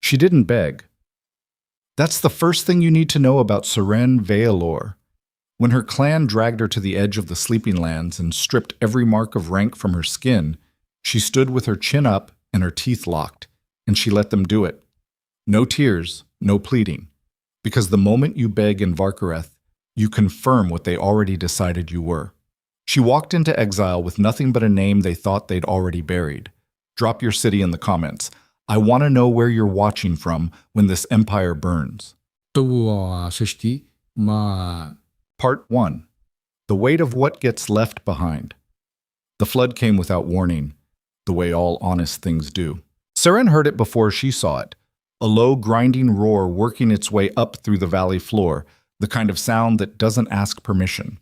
She didn't beg. That's the first thing you need to know about Seren Vaelor. When her clan dragged her to the edge of the sleeping lands and stripped every mark of rank from her skin, she stood with her chin up and her teeth locked, and she let them do it. No tears, no pleading. Because the moment you beg in Varkareth, you confirm what they already decided you were. She walked into exile with nothing but a name they thought they'd already buried. Drop your city in the comments. I want to know where you're watching from when this empire burns. Part 1. The weight of what gets left behind. The flood came without warning, the way all honest things do. Seren heard it before she saw it, a low, grinding roar working its way up through the valley floor, the kind of sound that doesn't ask permission.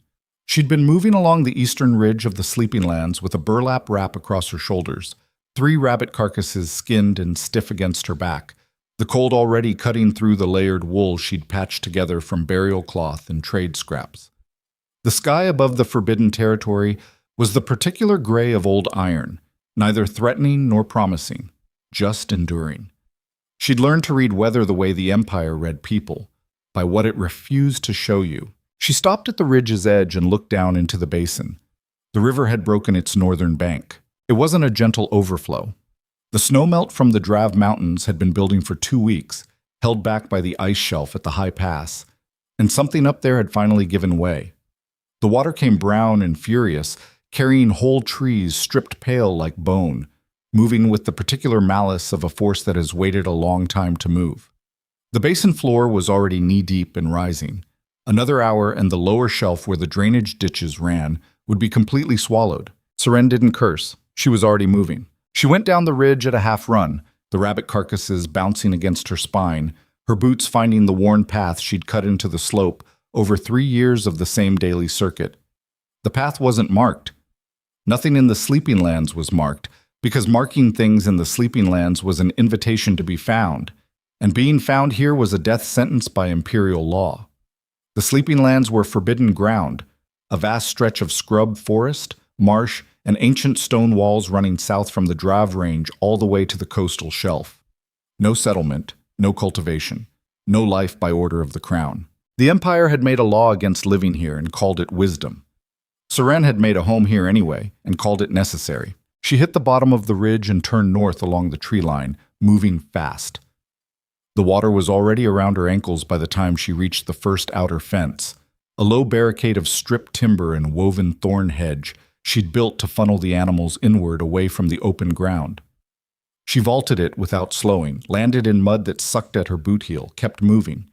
She'd been moving along the eastern ridge of the sleeping lands with a burlap wrap across her shoulders, 3 rabbit carcasses skinned and stiff against her back, the cold already cutting through the layered wool she'd patched together from burial cloth and trade scraps. The sky above the forbidden territory was the particular gray of old iron, neither threatening nor promising, just enduring. She'd learned to read weather the way the Empire read people, by what it refused to show you. She stopped at the ridge's edge and looked down into the basin. The river had broken its northern bank. It wasn't a gentle overflow. The snowmelt from the Drav Mountains had been building for 2 weeks, held back by the ice shelf at the high pass, and something up there had finally given way. The water came brown and furious, carrying whole trees stripped pale like bone, moving with the particular malice of a force that has waited a long time to move. The basin floor was already knee-deep and rising. Another hour and the lower shelf where the drainage ditches ran would be completely swallowed. Seren didn't curse. She was already moving. She went down the ridge at a half-run, the rabbit carcasses bouncing against her spine, her boots finding the worn path she'd cut into the slope over 3 years of the same daily circuit. The path wasn't marked. Nothing in the sleeping lands was marked, because marking things in the sleeping lands was an invitation to be found, and being found here was a death sentence by imperial law. The sleeping lands were forbidden ground, a vast stretch of scrub forest, marsh, and ancient stone walls running south from the Drav Range all the way to the coastal shelf. No settlement, no cultivation, no life by order of the crown. The Empire had made a law against living here and called it wisdom. Seren had made a home here anyway and called it necessary. She hit the bottom of the ridge and turned north along the tree line, moving fast. The water was already around her ankles by the time she reached the first outer fence, a low barricade of stripped timber and woven thorn hedge she'd built to funnel the animals inward away from the open ground. She vaulted it without slowing, landed in mud that sucked at her boot heel, kept moving.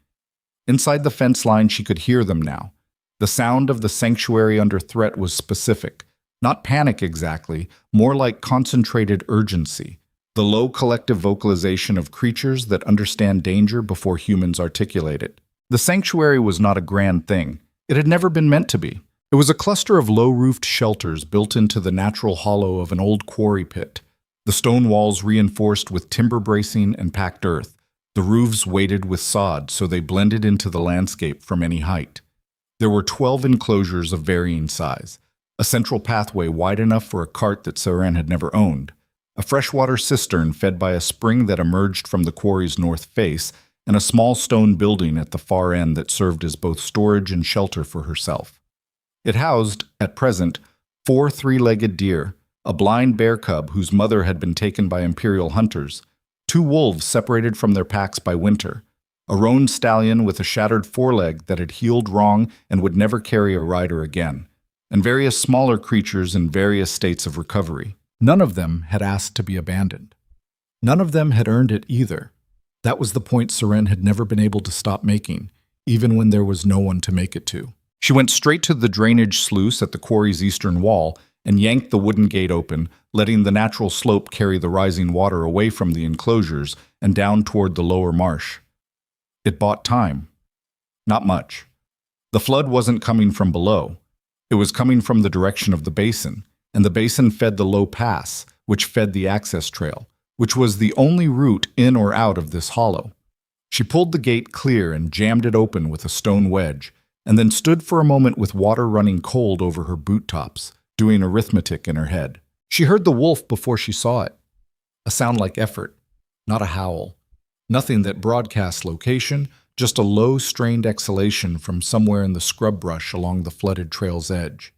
Inside the fence line she could hear them now. The sound of the sanctuary under threat was specific, not panic exactly, more like concentrated urgency, the low collective vocalization of creatures that understand danger before humans articulate it. The sanctuary was not a grand thing. It had never been meant to be. It was a cluster of low-roofed shelters built into the natural hollow of an old quarry pit, the stone walls reinforced with timber bracing and packed earth, the roofs weighted with sod so they blended into the landscape from any height. There were 12 enclosures of varying size, a central pathway wide enough for a cart that Seren had never owned, a freshwater cistern fed by a spring that emerged from the quarry's north face, and a small stone building at the far end that served as both storage and shelter for herself. It housed, at present, 4 3-legged deer, a blind bear cub whose mother had been taken by imperial hunters, 2 wolves separated from their packs by winter, a roan stallion with a shattered foreleg that had healed wrong and would never carry a rider again, and various smaller creatures in various states of recovery. None of them had asked to be abandoned. None of them had earned it either. That was the point Seren had never been able to stop making, even when there was no one to make it to. She went straight to the drainage sluice at the quarry's eastern wall and yanked the wooden gate open, letting the natural slope carry the rising water away from the enclosures and down toward the lower marsh. It bought time. Not much. The flood wasn't coming from below. It was coming from the direction of the basin, and the basin fed the low pass, which fed the access trail, which was the only route in or out of this hollow. She pulled the gate clear and jammed it open with a stone wedge, and then stood for a moment with water running cold over her boot tops, doing arithmetic in her head. She heard the wolf before she saw it. A sound like effort, not a howl. Nothing that broadcasts location, just a low, strained exhalation from somewhere in the scrub brush along the flooded trail's edge.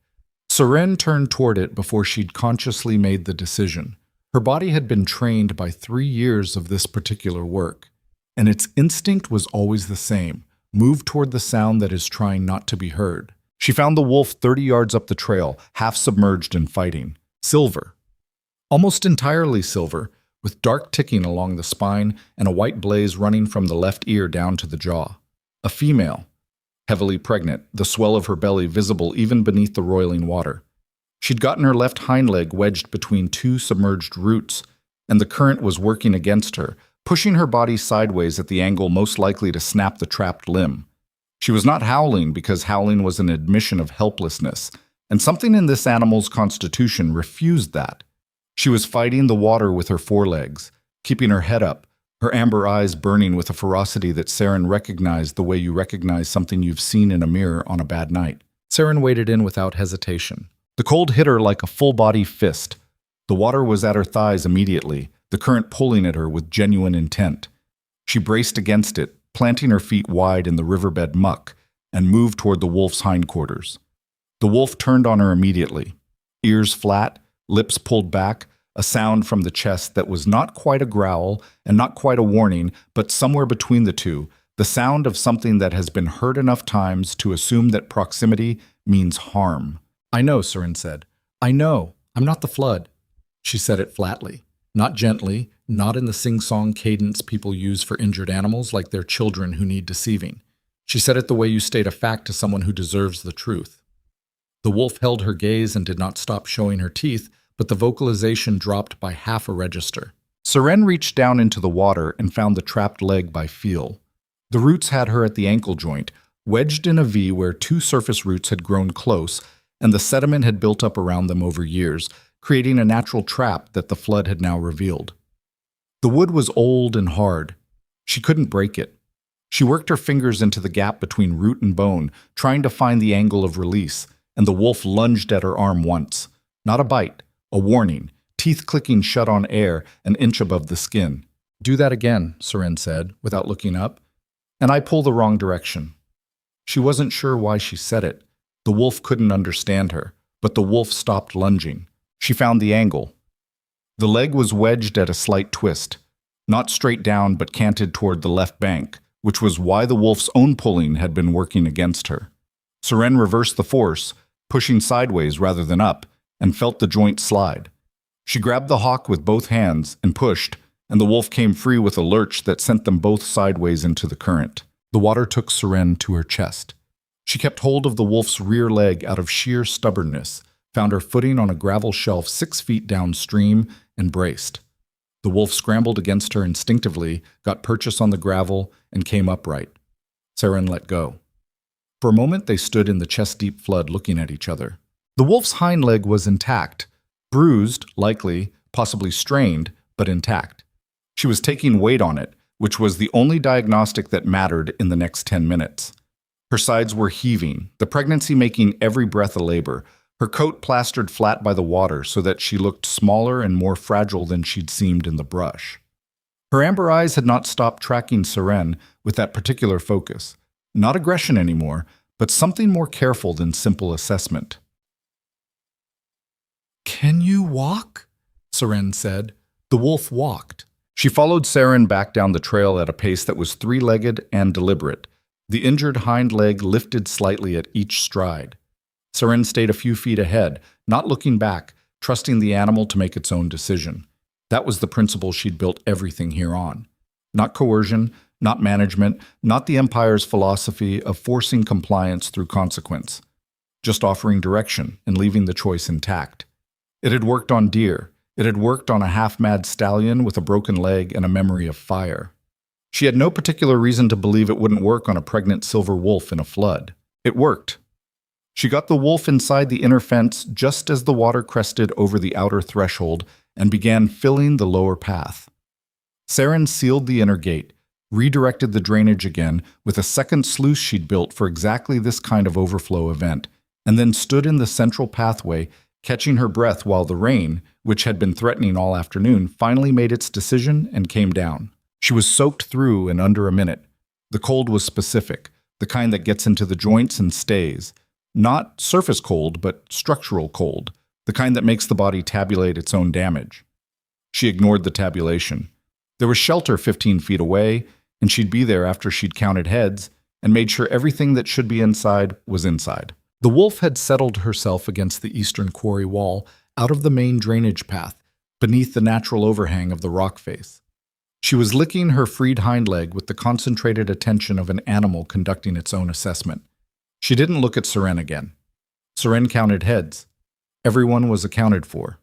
Seren turned toward it before she'd consciously made the decision. Her body had been trained by 3 years of this particular work, and its instinct was always the same: move toward the sound that is trying not to be heard. She found the wolf 30 yards up the trail, half submerged and fighting. Silver. Almost entirely silver, with dark ticking along the spine and a white blaze running from the left ear down to the jaw. A female, heavily pregnant, the swell of her belly visible even beneath the roiling water. She'd gotten her left hind leg wedged between 2 submerged roots, and the current was working against her, pushing her body sideways at the angle most likely to snap the trapped limb. She was not howling because howling was an admission of helplessness, and something in this animal's constitution refused that. She was fighting the water with her forelegs, keeping her head up, her amber eyes burning with a ferocity that Seren recognized the way you recognize something you've seen in a mirror on a bad night. Seren waded in without hesitation. The cold hit her like a full-body fist. The water was at her thighs immediately, the current pulling at her with genuine intent. She braced against it, planting her feet wide in the riverbed muck, and moved toward the wolf's hindquarters. The wolf turned on her immediately, ears flat, lips pulled back, a sound from the chest that was not quite a growl and not quite a warning, but somewhere between the two, the sound of something that has been heard enough times to assume that proximity means harm. "I know," Seren said. "I know. I'm not the flood." She said it flatly, not gently, not in the sing-song cadence people use for injured animals like they're children who need deceiving. She said it the way you state a fact to someone who deserves the truth. The wolf held her gaze and did not stop showing her teeth, but the vocalization dropped by half a register. Seren reached down into the water and found the trapped leg by feel. The roots had her at the ankle joint, wedged in a V where 2 surface roots had grown close, and the sediment had built up around them over years, creating a natural trap that the flood had now revealed. The wood was old and hard. She couldn't break it. She worked her fingers into the gap between root and bone, trying to find the angle of release, and the wolf lunged at her arm once. Not a bite, a warning, teeth clicking shut on air an inch above the skin. "Do that again," Seren said, without looking up, "and I pull the wrong direction." She wasn't sure why she said it. The wolf couldn't understand her, but the wolf stopped lunging. She found the angle. The leg was wedged at a slight twist, not straight down but canted toward the left bank, which was why the wolf's own pulling had been working against her. Seren reversed the force, pushing sideways rather than up, and felt the joint slide. She grabbed the hawk with both hands and pushed, and the wolf came free with a lurch that sent them both sideways into the current. The water took Seren to her chest. She kept hold of the wolf's rear leg out of sheer stubbornness, found her footing on a gravel shelf 6 feet downstream, and braced. The wolf scrambled against her instinctively, got purchase on the gravel, and came upright. Seren let go. For a moment they stood in the chest-deep flood looking at each other. The wolf's hind leg was intact, bruised, likely, possibly strained, but intact. She was taking weight on it, which was the only diagnostic that mattered in the next 10 minutes. Her sides were heaving, the pregnancy making every breath a labor, her coat plastered flat by the water so that she looked smaller and more fragile than she'd seemed in the brush. Her amber eyes had not stopped tracking Seren with that particular focus. Not aggression anymore, but something more careful than simple assessment. "Can you walk?" Seren said. The wolf walked. She followed Seren back down the trail at a pace that was 3-legged and deliberate. The injured hind leg lifted slightly at each stride. Seren stayed a few feet ahead, not looking back, trusting the animal to make its own decision. That was the principle she'd built everything here on. Not coercion, not management, not the Empire's philosophy of forcing compliance through consequence. Just offering direction and leaving the choice intact. It had worked on deer. It had worked on a half-mad stallion with a broken leg and a memory of fire. She had no particular reason to believe it wouldn't work on a pregnant silver wolf in a flood. It worked. She got the wolf inside the inner fence just as the water crested over the outer threshold and began filling the lower path. Seren sealed the inner gate, redirected the drainage again with a second sluice she'd built for exactly this kind of overflow event, and then stood in the central pathway, catching her breath while the rain, which had been threatening all afternoon, finally made its decision and came down. She was soaked through in under a minute. The cold was specific, the kind that gets into the joints and stays. Not surface cold, but structural cold, the kind that makes the body tabulate its own damage. She ignored the tabulation. There was shelter 15 feet away, and she'd be there after she'd counted heads and made sure everything that should be inside was inside. The wolf had settled herself against the eastern quarry wall, out of the main drainage path, beneath the natural overhang of the rock face. She was licking her freed hind leg with the concentrated attention of an animal conducting its own assessment. She didn't look at Seren again. Seren counted heads. Everyone was accounted for.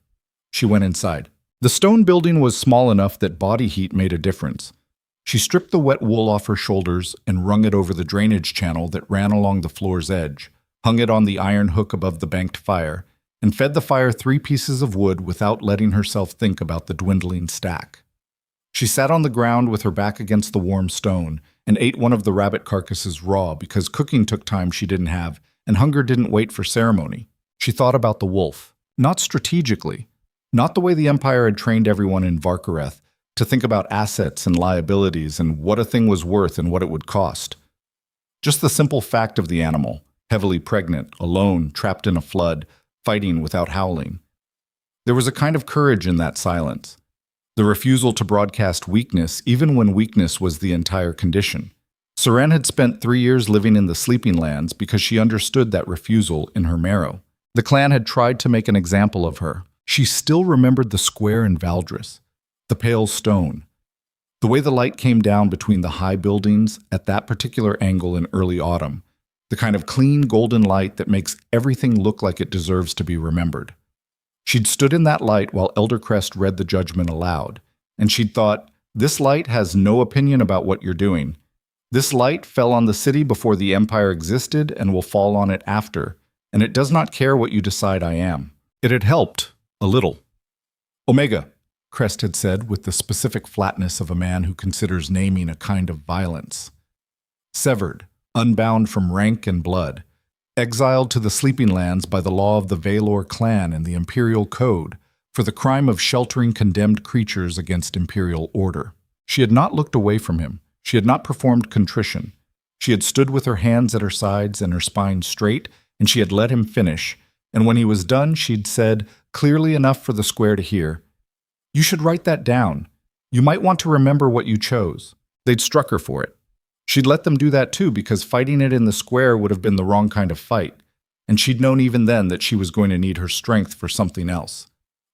She went inside. The stone building was small enough that body heat made a difference. She stripped the wet wool off her shoulders and wrung it over the drainage channel that ran along the floor's edge, hung it on the iron hook above the banked fire, and fed the fire 3 pieces of wood without letting herself think about the dwindling stack. She sat on the ground with her back against the warm stone and ate one of the rabbit carcasses raw because cooking took time she didn't have and hunger didn't wait for ceremony. She thought about the wolf, not strategically, not the way the Empire had trained everyone in Varkareth to think about assets and liabilities and what a thing was worth and what it would cost. Just the simple fact of the animal, heavily pregnant, alone, trapped in a flood, fighting without howling. There was a kind of courage in that silence. The refusal to broadcast weakness, even when weakness was the entire condition. Seren had spent 3 years living in the Sleeping Lands because she understood that refusal in her marrow. The clan had tried to make an example of her. She still remembered the square in Valdris, the pale stone, the way the light came down between the high buildings at that particular angle in early autumn, the kind of clean golden light that makes everything look like it deserves to be remembered. She'd stood in that light while Eldercrest read the judgment aloud, and she'd thought, this light has no opinion about what you're doing. This light fell on the city before the Empire existed and will fall on it after, and it does not care what you decide I am. It had helped, a little. Omega, Crest had said with the specific flatness of a man who considers naming a kind of violence. Severed, unbound from rank and blood, exiled to the Sleeping Lands by the law of the Vaelor clan and the Imperial Code for the crime of sheltering condemned creatures against Imperial order. She had not looked away from him. She had not performed contrition. She had stood with her hands at her sides and her spine straight, and she had let him finish. And when he was done, she'd said, clearly enough for the square to hear, "You should write that down. You might want to remember what you chose." They'd struck her for it. She'd let them do that too because fighting it in the square would have been the wrong kind of fight, and she'd known even then that she was going to need her strength for something else.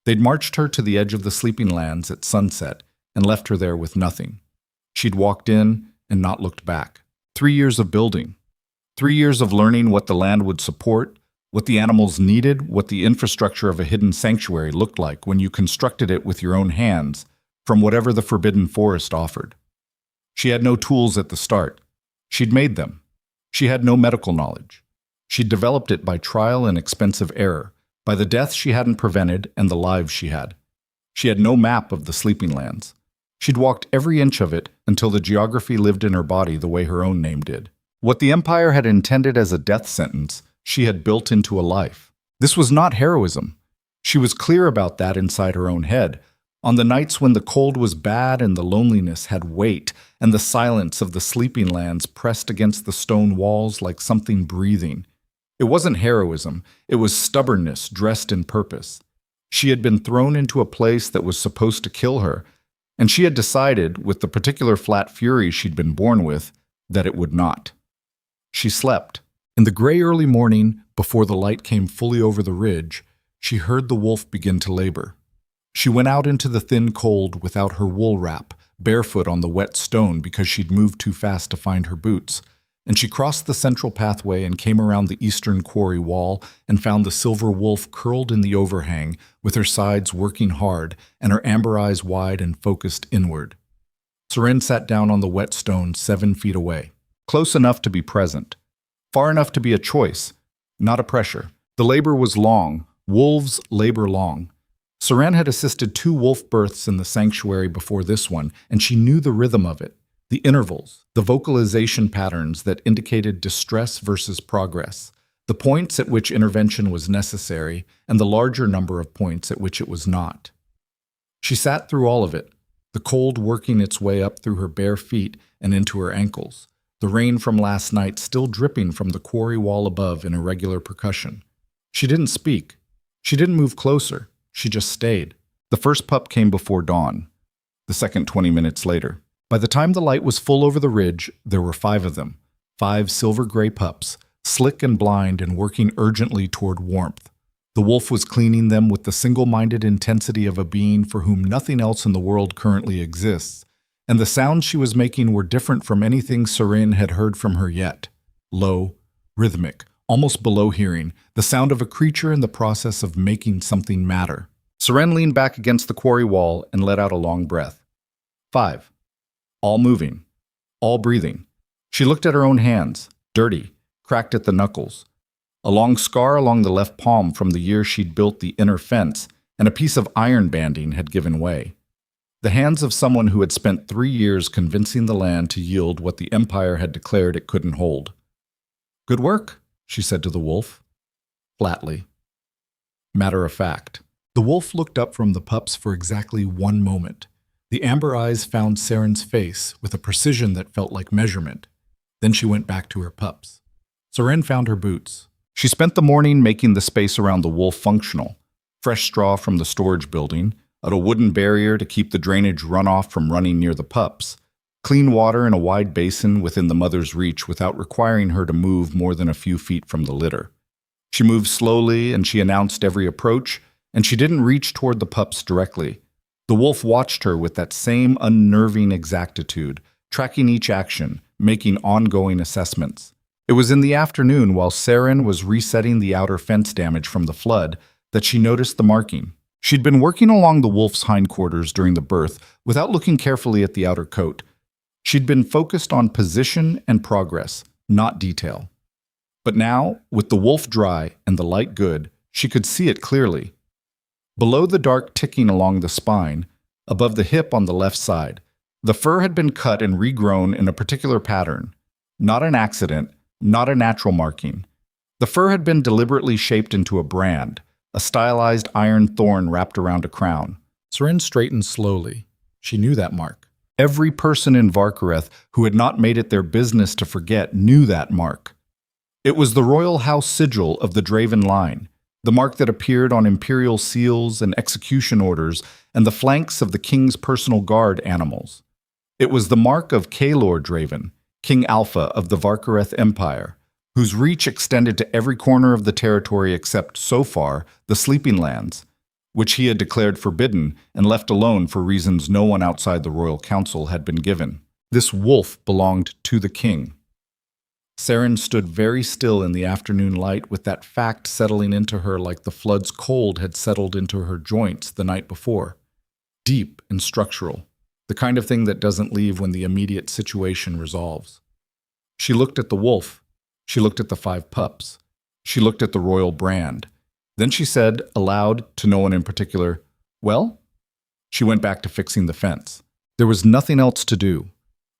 They'd marched her to the edge of the Sleeping Lands at sunset and left her there with nothing. She'd walked in and not looked back. 3 years of building. 3 years of learning what the land would support, what the animals needed, what the infrastructure of a hidden sanctuary looked like when you constructed it with your own hands from whatever the forbidden forest offered. She had no tools at the start. She'd made them. She had no medical knowledge. She'd developed it by trial and expensive error, by the deaths she hadn't prevented and the lives she had. She had no map of the Sleeping Lands. She'd walked every inch of it until the geography lived in her body the way her own name did. What the Empire had intended as a death sentence, she had built into a life. This was not heroism. She was clear about that inside her own head. On the nights when the cold was bad and the loneliness had weight, and the silence of the Sleeping Lands pressed against the stone walls like something breathing. It wasn't heroism, it was stubbornness dressed in purpose. She had been thrown into a place that was supposed to kill her, and she had decided, with the particular flat fury she'd been born with, that it would not. She slept. In the gray early morning, before the light came fully over the ridge, she heard the wolf begin to labor. She went out into the thin cold without her wool wrap, barefoot on the wet stone because she'd moved too fast to find her boots, and she crossed the central pathway and came around the eastern quarry wall and found the silver wolf curled in the overhang, with her sides working hard and her amber eyes wide and focused inward. Seren sat down on the wet stone 7 feet away, close enough to be present, far enough to be a choice, not a pressure. The labor was long. Wolves labor long. Seren had assisted 2 wolf births in the sanctuary before this one, and she knew the rhythm of it, the intervals, the vocalization patterns that indicated distress versus progress, the points at which intervention was necessary, and the larger number of points at which it was not. She sat through all of it, the cold working its way up through her bare feet and into her ankles, the rain from last night still dripping from the quarry wall above in irregular percussion. She didn't speak. She didn't move closer. She just stayed. The first pup came before dawn, the second 20 minutes later. By the time the light was full over the ridge, there were 5 of them, 5 silver-gray pups, slick and blind and working urgently toward warmth. The wolf was cleaning them with the single-minded intensity of a being for whom nothing else in the world currently exists, and the sounds she was making were different from anything Seren had heard from her yet. Low, rhythmic, almost below hearing, the sound of a creature in the process of making something matter. Seren leaned back against the quarry wall and let out a long breath. 5. All moving. All breathing. She looked at her own hands, dirty, cracked at the knuckles. A long scar along the left palm from the year she'd built the inner fence, and a piece of iron banding had given way. The hands of someone who had spent 3 years convincing the land to yield what the Empire had declared it couldn't hold. "Good work," she said to the wolf, flatly. Matter of fact. The wolf looked up from the pups for exactly 1 moment. The amber eyes found Seren's face with a precision that felt like measurement. Then she went back to her pups. Seren found her boots. She spent the morning making the space around the wolf functional. Fresh straw from the storage building, a wooden barrier to keep the drainage runoff from running near the pups, clean water in a wide basin within the mother's reach without requiring her to move more than a few feet from the litter. She moved slowly and she announced every approach, and she didn't reach toward the pups directly. The wolf watched her with that same unnerving exactitude, tracking each action, making ongoing assessments. It was in the afternoon while Seren was resetting the outer fence damage from the flood that she noticed the marking. She'd been working along the wolf's hindquarters during the birth without looking carefully at the outer coat. She'd been focused on position and progress, not detail. But now, with the wolf dry and the light good, she could see it clearly. Below the dark ticking along the spine, above the hip on the left side, the fur had been cut and regrown in a particular pattern. Not an accident, not a natural marking. The fur had been deliberately shaped into a brand, a stylized iron thorn wrapped around a crown. Seren straightened slowly. She knew that mark. Every person in Varkareth who had not made it their business to forget knew that mark. It was the royal house sigil of the Draven line, the mark that appeared on imperial seals and execution orders and the flanks of the king's personal guard animals. It was the mark of Vaelor Draven, King Alpha of the Varkareth Empire, whose reach extended to every corner of the territory except, so far, the Sleeping Lands, which he had declared forbidden and left alone for reasons no one outside the royal council had been given. This wolf belonged to the king. Seren stood very still in the afternoon light with that fact settling into her like the flood's cold had settled into her joints the night before. Deep and structural, the kind of thing that doesn't leave when the immediate situation resolves. She looked at the wolf. She looked at the 5 pups. She looked at the royal brand. Then she said, aloud, to no one in particular, "Well?" She went back to fixing the fence. There was nothing else to do.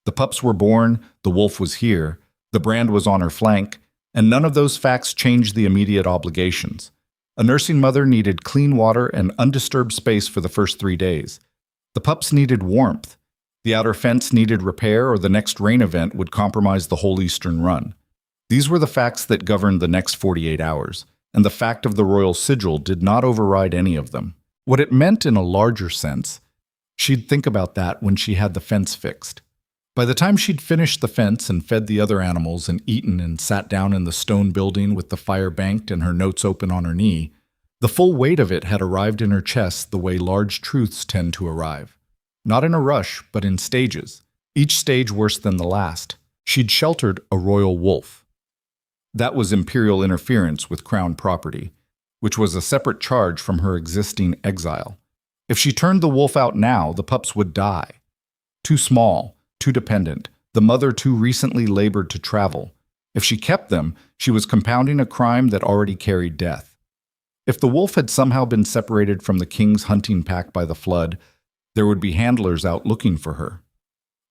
The pups were born, the wolf was here, the brand was on her flank, and none of those facts changed the immediate obligations. A nursing mother needed clean water and undisturbed space for the first 3 days. The pups needed warmth. The outer fence needed repair, or the next rain event would compromise the whole eastern run. These were the facts that governed the next 48 hours, and the fact of the royal sigil did not override any of them. What it meant in a larger sense, she'd think about that when she had the fence fixed. By the time she'd finished the fence and fed the other animals and eaten and sat down in the stone building with the fire banked and her notes open on her knee, the full weight of it had arrived in her chest the way large truths tend to arrive. Not in a rush, but in stages, each stage worse than the last. She'd sheltered a royal wolf. That was imperial interference with crown property, which was a separate charge from her existing exile. If she turned the wolf out now, the pups would die. Too small, too dependent, the mother too recently labored to travel. If she kept them, she was compounding a crime that already carried death. If the wolf had somehow been separated from the king's hunting pack by the flood, there would be handlers out looking for her.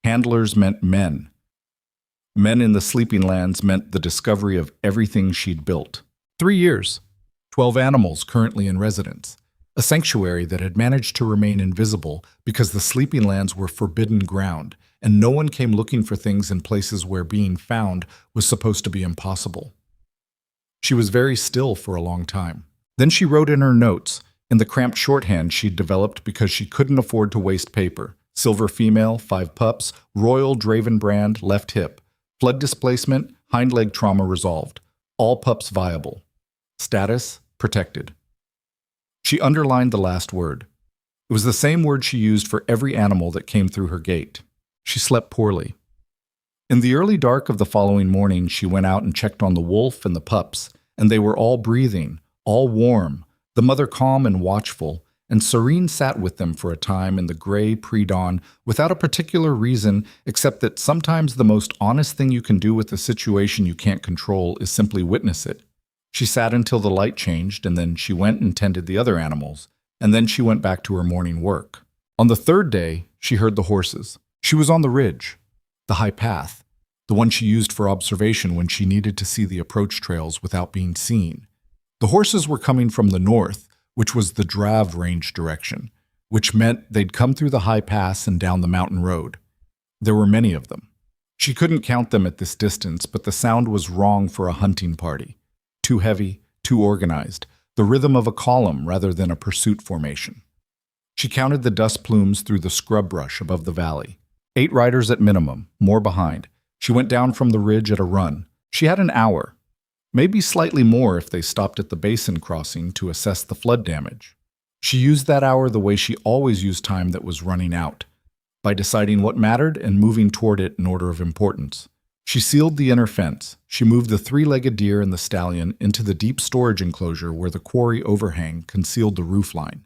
Handlers meant men. Men in the Sleeping Lands meant the discovery of everything she'd built. 3 years, 12 animals currently in residence. a sanctuary that had managed to remain invisible because the sleeping lands were forbidden ground, and no one came looking for things in places where being found was supposed to be impossible. She was very still for a long time. Then she wrote in her notes, in the cramped shorthand she'd developed because she couldn't afford to waste paper: silver female, 5 pups, royal Draven brand, left hip, flood displacement, hind leg trauma resolved, all pups viable, status protected. She underlined the last word. It was the same word she used for every animal that came through her gate. She slept poorly. In the early dark of the following morning, she went out and checked on the wolf and the pups, and they were all breathing, all warm, the mother calm and watchful, and Seren sat with them for a time in the gray pre-dawn without a particular reason except that sometimes the most honest thing you can do with a situation you can't control is simply witness it. She sat until the light changed, and then she went and tended the other animals, and then she went back to her morning work. On the 3rd day, she heard the horses. She was on the ridge, the high path, the one she used for observation when she needed to see the approach trails without being seen. The horses were coming from the north, which was the Drav range direction, which meant they'd come through the high pass and down the mountain road. There were many of them. She couldn't count them at this distance, but the sound was wrong for a hunting party. Too heavy, too organized, the rhythm of a column rather than a pursuit formation. She counted the dust plumes through the scrub brush above the valley. 8 riders at minimum, more behind. She went down from the ridge at a run. She had an hour, maybe slightly more if they stopped at the basin crossing to assess the flood damage. She used that hour the way she always used time that was running out, by deciding what mattered and moving toward it in order of importance. She sealed the inner fence. She moved the 3-legged deer and the stallion into the deep storage enclosure where the quarry overhang concealed the roofline.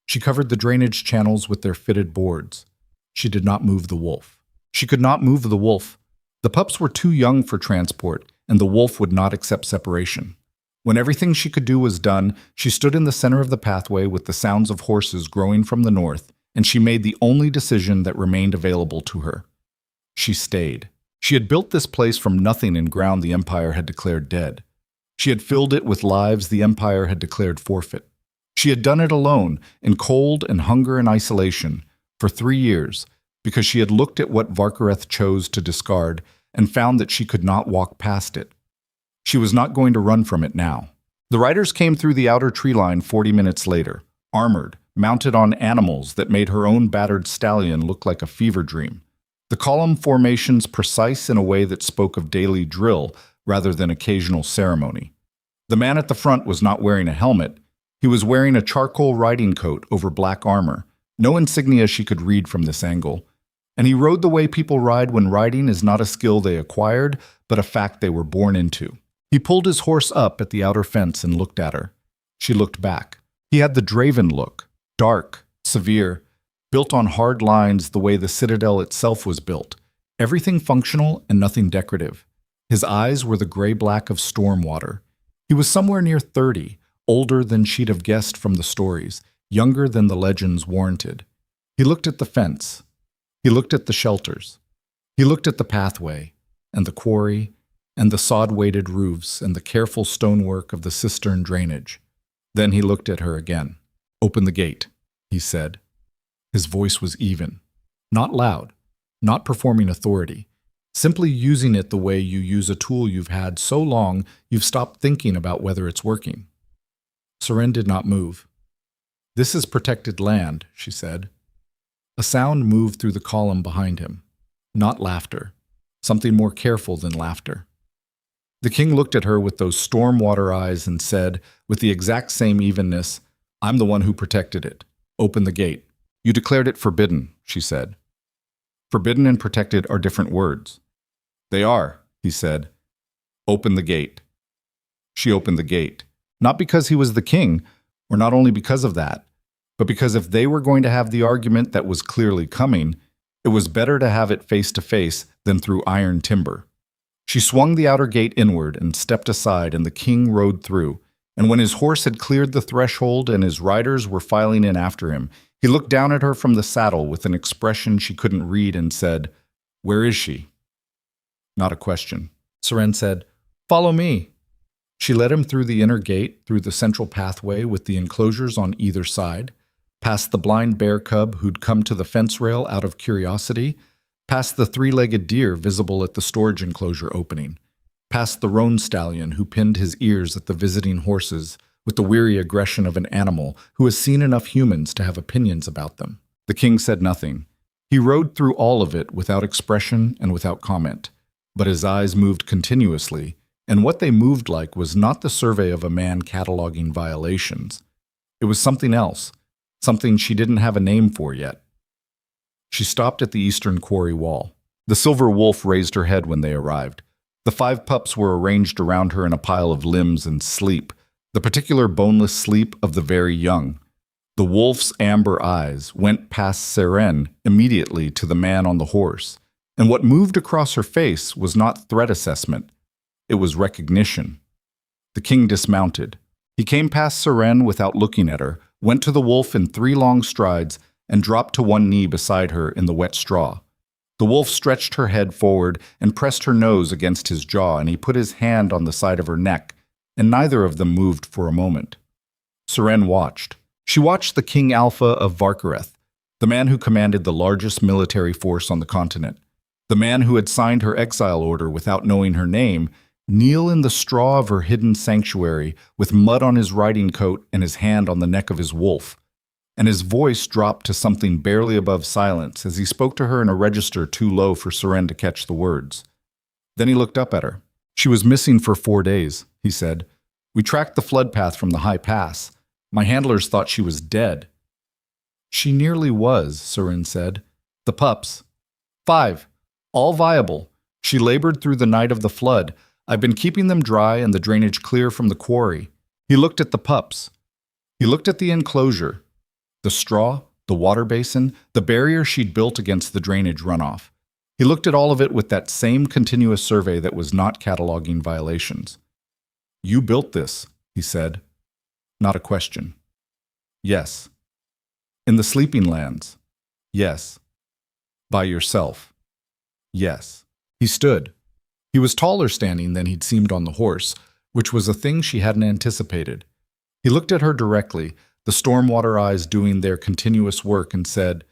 She covered the drainage channels with their fitted boards. She did not move the wolf. She could not move the wolf. The pups were too young for transport, and the wolf would not accept separation. When everything she could do was done, she stood in the center of the pathway with the sounds of horses growing from the north, and she made the only decision that remained available to her. She stayed. She had built this place from nothing in ground the Empire had declared dead. She had filled it with lives the Empire had declared forfeit. She had done it alone, in cold and hunger and isolation, for 3 years, because she had looked at what Varkareth chose to discard and found that she could not walk past it. She was not going to run from it now. The riders came through the outer tree line 40 minutes later, armored, mounted on animals that made her own battered stallion look like a fever dream. The column formations precise in a way that spoke of daily drill rather than occasional ceremony. The man at the front was not wearing a helmet. He was wearing a charcoal riding coat over black armor, no insignia she could read from this angle. And he rode the way people ride when riding is not a skill they acquired, but a fact they were born into. He pulled his horse up at the outer fence and looked at her. She looked back. He had the Draven look, dark, severe, built on hard lines the way the citadel itself was built, everything functional and nothing decorative. His eyes were the gray-black of storm water. He was somewhere near 30, older than she'd have guessed from the stories, younger than the legends warranted. He looked at the fence. He looked at the shelters. He looked at the pathway, and the quarry, and the sod-weighted roofs, and the careful stonework of the cistern drainage. Then he looked at her again. "Open the gate," he said. His voice was even, not loud, not performing authority, simply using it the way you use a tool you've had so long you've stopped thinking about whether it's working. Seren did not move. "This is protected land," she said. A sound moved through the column behind him. Not laughter. Something more careful than laughter. The king looked at her with those storm-water eyes and said, with the exact same evenness, "I'm the one who protected it. Open the gate." "You declared it forbidden," she said. "Forbidden and protected are different words." "They are," he said. "Open the gate." She opened the gate, not because he was the king, or not only because of that, but because if they were going to have the argument that was clearly coming, it was better to have it face to face than through iron timber. She swung the outer gate inward and stepped aside, and the king rode through. And when his horse had cleared the threshold and his riders were filing in after him, he looked down at her from the saddle with an expression she couldn't read and said, "Where is she?" Not a question. Seren said, "Follow me." She led him through the inner gate, through the central pathway with the enclosures on either side, past the blind bear cub who'd come to the fence rail out of curiosity, past the three-legged deer visible at the storage enclosure opening, past the roan stallion who pinned his ears at the visiting horses with the weary aggression of an animal who has seen enough humans to have opinions about them. The king said nothing. He rode through all of it without expression and without comment, but his eyes moved continuously, and what they moved like was not the survey of a man cataloging violations. It was something else, something she didn't have a name for yet. She stopped at the eastern quarry wall. The silver wolf raised her head when they arrived. The 5 pups were arranged around her in a pile of limbs and sleep, the particular boneless sleep of the very young. The wolf's amber eyes went past Seren immediately to the man on the horse, and what moved across her face was not threat assessment. It was recognition. The king dismounted. He came past Seren without looking at her, went to the wolf in 3 long strides, and dropped to one knee beside her in the wet straw. The wolf stretched her head forward and pressed her nose against his jaw, and he put his hand on the side of her neck, and neither of them moved for a moment. Seren watched. She watched the King Alpha of Varkareth, the man who commanded the largest military force on the continent, the man who had signed her exile order without knowing her name, kneel in the straw of her hidden sanctuary with mud on his riding coat and his hand on the neck of his wolf. And his voice dropped to something barely above silence as he spoke to her in a register too low for Seren to catch the words. Then he looked up at her. She was missing for 4 days, he said. We tracked the flood path from the high pass. My handlers thought she was dead. She nearly was, Seren said. The pups. 5. All viable. She labored through the night of the flood. I've been keeping them dry and the drainage clear from the quarry. He looked at the pups. He looked at the enclosure, the straw, the water basin, the barrier she'd built against the drainage runoff. He looked at all of it with that same continuous survey that was not cataloging violations. You built this, he said. Not a question. Yes. In the sleeping lands. Yes. By yourself. Yes. He stood. He was taller standing than he'd seemed on the horse, which was a thing she hadn't anticipated. He looked at her directly, the stormwater eyes doing their continuous work, and said,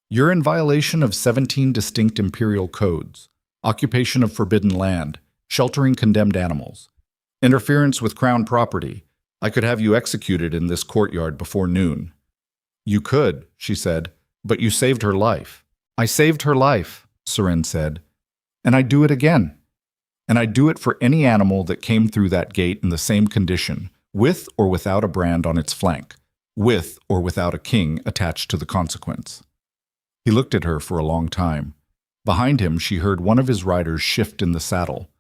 You're in violation of 17 distinct imperial codes, occupation of forbidden land, sheltering condemned animals, interference with crown property. I could have you executed in this courtyard before noon. You could, she said, but you saved her life. I saved her life, Seren said, and I'd do it again. And I'd do it for any animal that came through that gate in the same condition, with or without a brand on its flank, with or without a king attached to the consequence. He looked at her for a long time. Behind him, she heard one of his riders shift in the saddle,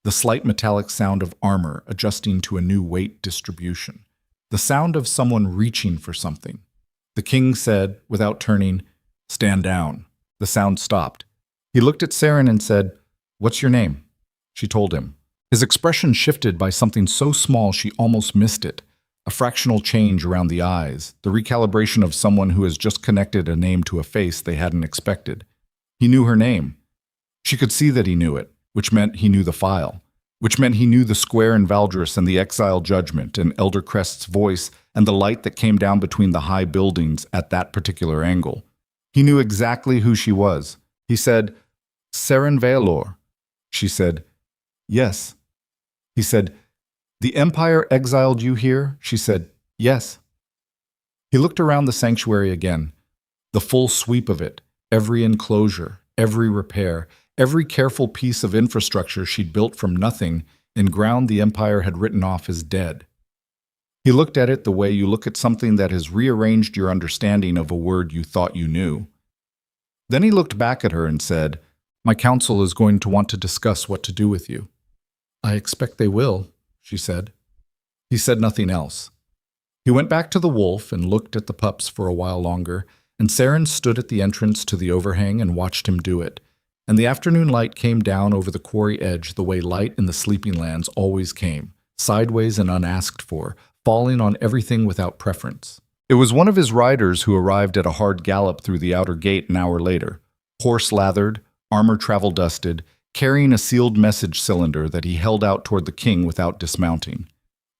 the slight metallic sound of armor adjusting to a new weight distribution, the sound of someone reaching for something. The king said, without turning, Stand down. The sound stopped. He looked at Seren and said, What's your name? She told him. His expression shifted by something so small she almost missed it. A fractional change around the eyes, the recalibration of someone who has just connected a name to a face they hadn't expected. He knew her name. She could see that he knew it, which meant he knew the file, which meant he knew the square in Valdris and the Exiled judgment and Elder Crest's voice and the light that came down between the high buildings at that particular angle. He knew exactly who she was. He said, Seren Vaelor. She said, Yes. He said, The Empire exiled you here? She said, Yes. He looked around the sanctuary again, the full sweep of it, every enclosure, every repair, every careful piece of infrastructure she'd built from nothing in ground the Empire had written off as dead. He looked at it the way you look at something that has rearranged your understanding of a word you thought you knew. Then he looked back at her and said, My council is going to want to discuss what to do with you. I expect they will, she said. He said nothing else. He went back to the wolf and looked at the pups for a while longer, and Seren stood at the entrance to the overhang and watched him do it. And the afternoon light came down over the quarry edge the way light in the sleeping lands always came, sideways and unasked for, falling on everything without preference. It was one of his riders who arrived at a hard gallop through the outer gate an hour later, horse lathered, armor travel-dusted, carrying a sealed message cylinder that he held out toward the king without dismounting.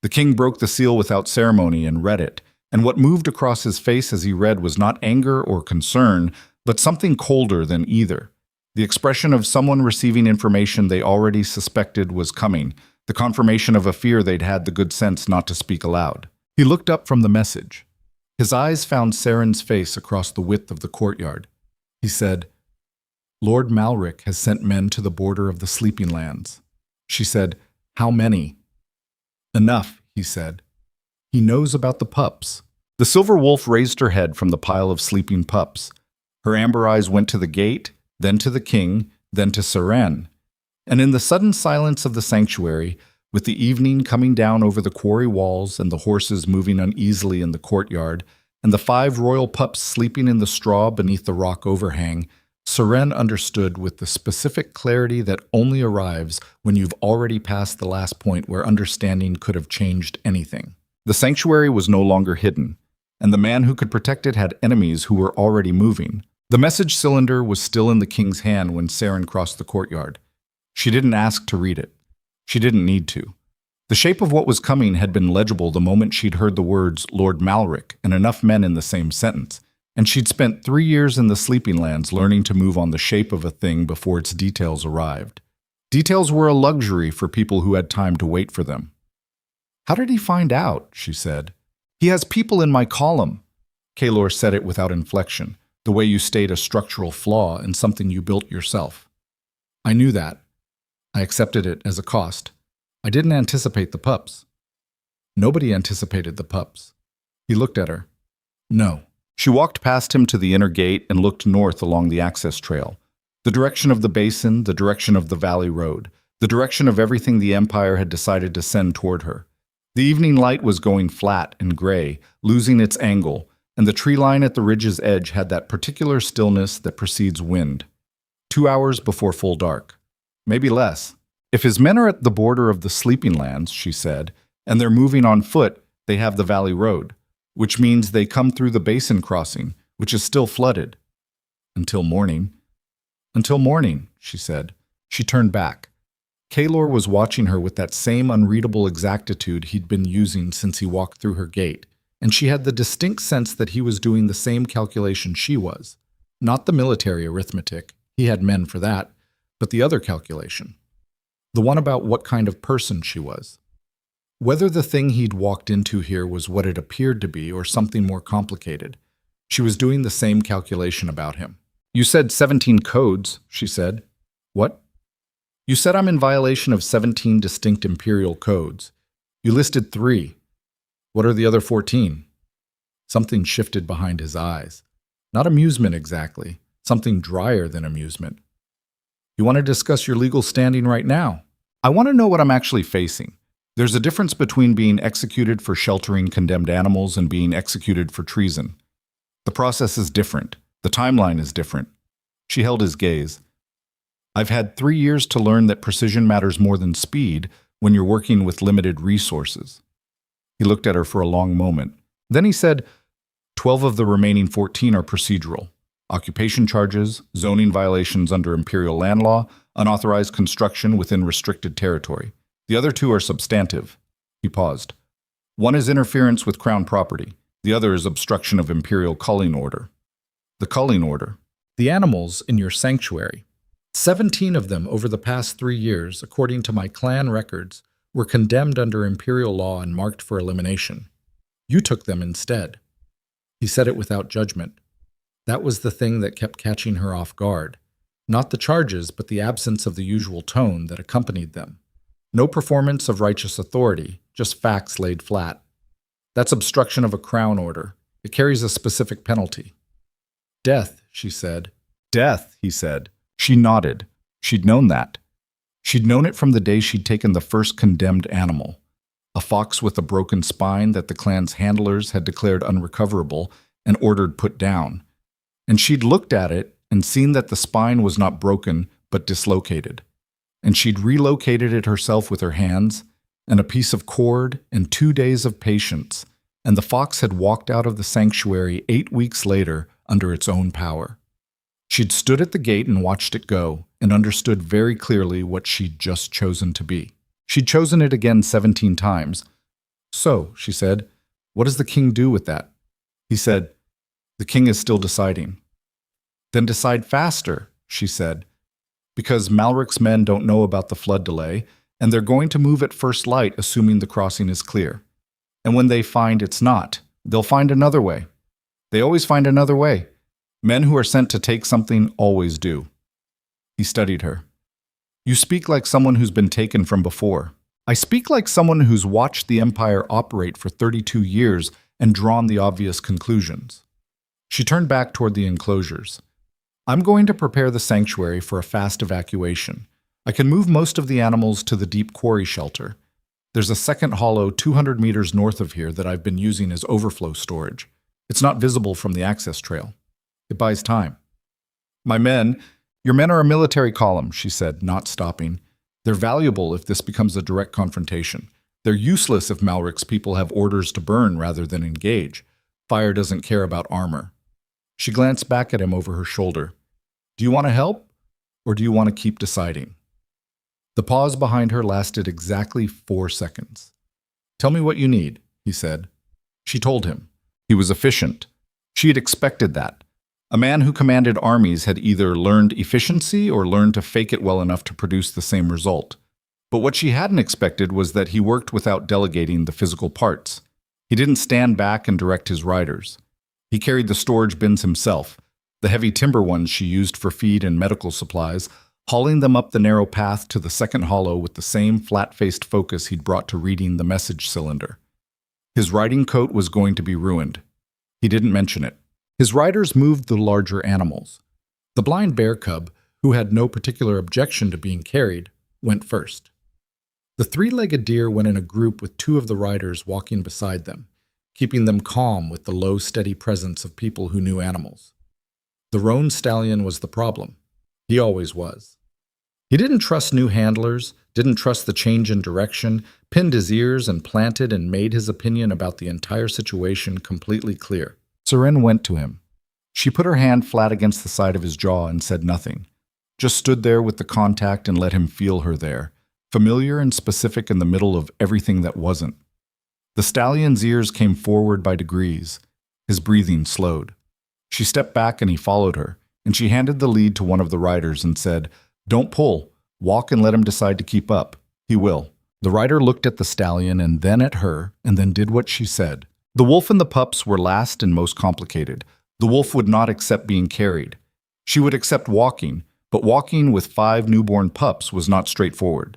The king broke the seal without ceremony and read it, and what moved across his face as he read was not anger or concern, but something colder than either. The expression of someone receiving information they already suspected was coming, the confirmation of a fear they'd had the good sense not to speak aloud. He looked up from the message. His eyes found Seren's face across the width of the courtyard. He said, "Lord Malric has sent men to the border of the Sleeping Lands." She said, "How many?" "Enough," he said. "He knows about the pups." The silver wolf raised her head from the pile of sleeping pups. Her amber eyes went to the gate, then to the king, then to Seren. And in the sudden silence of the sanctuary, with the evening coming down over the quarry walls and the horses moving uneasily in the courtyard, and the 5 royal pups sleeping in the straw beneath the rock overhang, Seren understood with the specific clarity that only arrives when you've already passed the last point where understanding could have changed anything. The sanctuary was no longer hidden, and the man who could protect it had enemies who were already moving. The message cylinder was still in the king's hand when Seren crossed the courtyard. She didn't ask to read it. She didn't need to. The shape of what was coming had been legible the moment she'd heard the words Lord Malric and enough men in the same sentence, and she'd spent 3 years in the Sleeping Lands learning to move on the shape of a thing before its details arrived. Details were a luxury for people who had time to wait for them. "How did he find out?" she said. "He has people in my column." Vaelor said it without inflection, the way you state a structural flaw in something you built yourself. "I knew that. I accepted it as a cost. I didn't anticipate the pups." Nobody anticipated the pups. He looked at her. "No." She walked past him to the inner gate and looked north along the access trail. The direction of the basin, the direction of the valley road, the direction of everything the Empire had decided to send toward her. The evening light was going flat and gray, losing its angle, and the tree line at the ridge's edge had that particular stillness that precedes wind. 2 hours before full dark. Maybe less. If his men are at the border of the Sleeping Lands, she said, and they're moving on foot, they have the valley road, which means they come through the basin crossing, which is still flooded. Until morning. Until morning, she said. She turned back. Vaelor was watching her with that same unreadable exactitude he'd been using since he walked through her gate, and she had the distinct sense that he was doing the same calculation she was. Not the military arithmetic, he had men for that, but the other calculation. The one about what kind of person she was. Whether the thing he'd walked into here was what it appeared to be or something more complicated, she was doing the same calculation about him. "You said 17 codes," she said. "What?" "You said I'm in violation of 17 distinct imperial codes. You listed 3. What are the other 14? Something shifted behind his eyes. Not amusement exactly, something drier than amusement. "You want to discuss your legal standing right now?" "I want to know what I'm actually facing. There's a difference between being executed for sheltering condemned animals and being executed for treason. The process is different. The timeline is different." She held his gaze. "I've had 3 years to learn that precision matters more than speed when you're working with limited resources." He looked at her for a long moment. Then he said, 12 of the remaining 14 are procedural. Occupation charges, zoning violations under imperial land law, unauthorized construction within restricted territory. The other 2 are substantive." He paused. "One is interference with crown property. The other is obstruction of imperial culling order." "The culling order?" "The animals in your sanctuary. 17 of them over the past 3 years, according to my clan records, were condemned under imperial law and marked for elimination. You took them instead." He said it without judgment. That was the thing that kept catching her off guard. Not the charges, but the absence of the usual tone that accompanied them. No performance of righteous authority, just facts laid flat. "That's obstruction of a crown order. It carries a specific penalty." "Death," she said. "Death," he said. She nodded. She'd known that. She'd known it from the day she'd taken the first condemned animal. A fox with a broken spine that the clan's handlers had declared unrecoverable and ordered put down. And she'd looked at it and seen that the spine was not broken, but dislocated. And she'd relocated it herself with her hands, and a piece of cord, and 2 days of patience, and the fox had walked out of the sanctuary 8 weeks later under its own power. She'd stood at the gate and watched it go, and understood very clearly what she'd just chosen to be. She'd chosen it again 17 times. So, she said, what does the king do with that? He said, the king is still deciding. Then decide faster, she said, because Malric's men don't know about the flood delay, and they're going to move at first light assuming the crossing is clear. And when they find it's not, they'll find another way. They always find another way. Men who are sent to take something always do. He studied her. You speak like someone who's been taken from before. I speak like someone who's watched the Empire operate for 32 years and drawn the obvious conclusions. She turned back toward the enclosures. I'm going to prepare the sanctuary for a fast evacuation. I can move most of the animals to the deep quarry shelter. There's a second hollow 200 meters north of here that I've been using as overflow storage. It's not visible from the access trail. It buys time. Your men are a military column, she said, not stopping. They're valuable if this becomes a direct confrontation. They're useless if Malric's people have orders to burn rather than engage. Fire doesn't care about armor. She glanced back at him over her shoulder. Do you want to help, or do you want to keep deciding? The pause behind her lasted exactly 4 seconds. Tell me what you need, he said. She told him. He was efficient. She had expected that. A man who commanded armies had either learned efficiency or learned to fake it well enough to produce the same result. But what she hadn't expected was that he worked without delegating the physical parts. He didn't stand back and direct his riders. He carried the storage bins himself, the heavy timber ones she used for feed and medical supplies, hauling them up the narrow path to the second hollow with the same flat-faced focus he'd brought to reading the message cylinder. His riding coat was going to be ruined. He didn't mention it. His riders moved the larger animals. The blind bear cub, who had no particular objection to being carried, went first. The three-legged deer went in a group with 2 of the riders walking beside them, keeping them calm with the low, steady presence of people who knew animals. The roan stallion was the problem. He always was. He didn't trust new handlers, didn't trust the change in direction, pinned his ears and planted and made his opinion about the entire situation completely clear. Seren went to him. She put her hand flat against the side of his jaw and said nothing. Just stood there with the contact and let him feel her there, familiar and specific in the middle of everything that wasn't. The stallion's ears came forward by degrees. His breathing slowed. She stepped back and he followed her, and she handed the lead to one of the riders and said, Don't pull. Walk and let him decide to keep up. He will. The rider looked at the stallion and then at her, and then did what she said. The wolf and the pups were last and most complicated. The wolf would not accept being carried. She would accept walking, but walking with 5 newborn pups was not straightforward.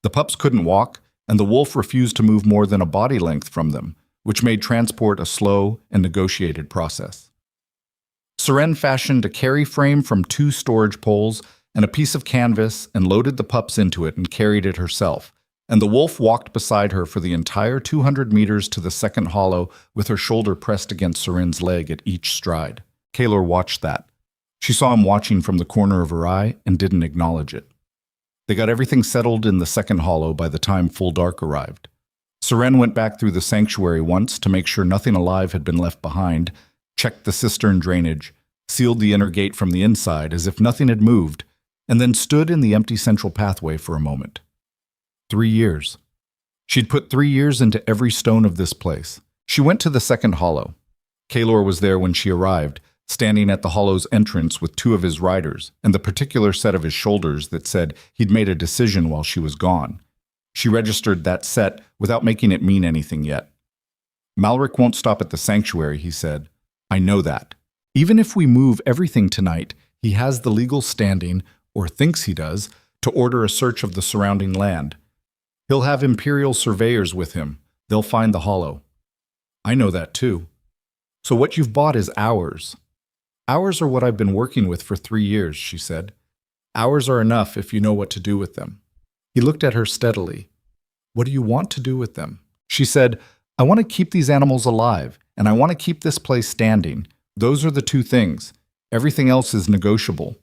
The pups couldn't walk, and the wolf refused to move more than a body length from them, which made transport a slow and negotiated process. Seren fashioned a carry frame from 2 storage poles and a piece of canvas and loaded the pups into it and carried it herself, and the wolf walked beside her for the entire 200 meters to the second hollow with her shoulder pressed against Seren's leg at each stride. Vaelor watched that. She saw him watching from the corner of her eye and didn't acknowledge it. They got everything settled in the second hollow by the time full dark arrived. Seren went back through the sanctuary once to make sure nothing alive had been left behind, checked the cistern drainage, sealed the inner gate from the inside as if nothing had moved, and then stood in the empty central pathway for a moment. 3 years. She'd put 3 years into every stone of this place. She went to the second hollow. Vaelor was there when she arrived, standing at the hollow's entrance with 2 of his riders and the particular set of his shoulders that said he'd made a decision while she was gone. She registered that set without making it mean anything yet. Malric won't stop at the sanctuary, he said. I know that. Even if we move everything tonight, he has the legal standing, or thinks he does, to order a search of the surrounding land. He'll have Imperial surveyors with him. They'll find the hollow. I know that too. So what you've bought is ours. Ours are what I've been working with for 3 years, she said. Ours are enough if you know what to do with them. He looked at her steadily. What do you want to do with them? She said, I want to keep these animals alive, and I want to keep this place standing. Those are the 2 things. Everything else is negotiable.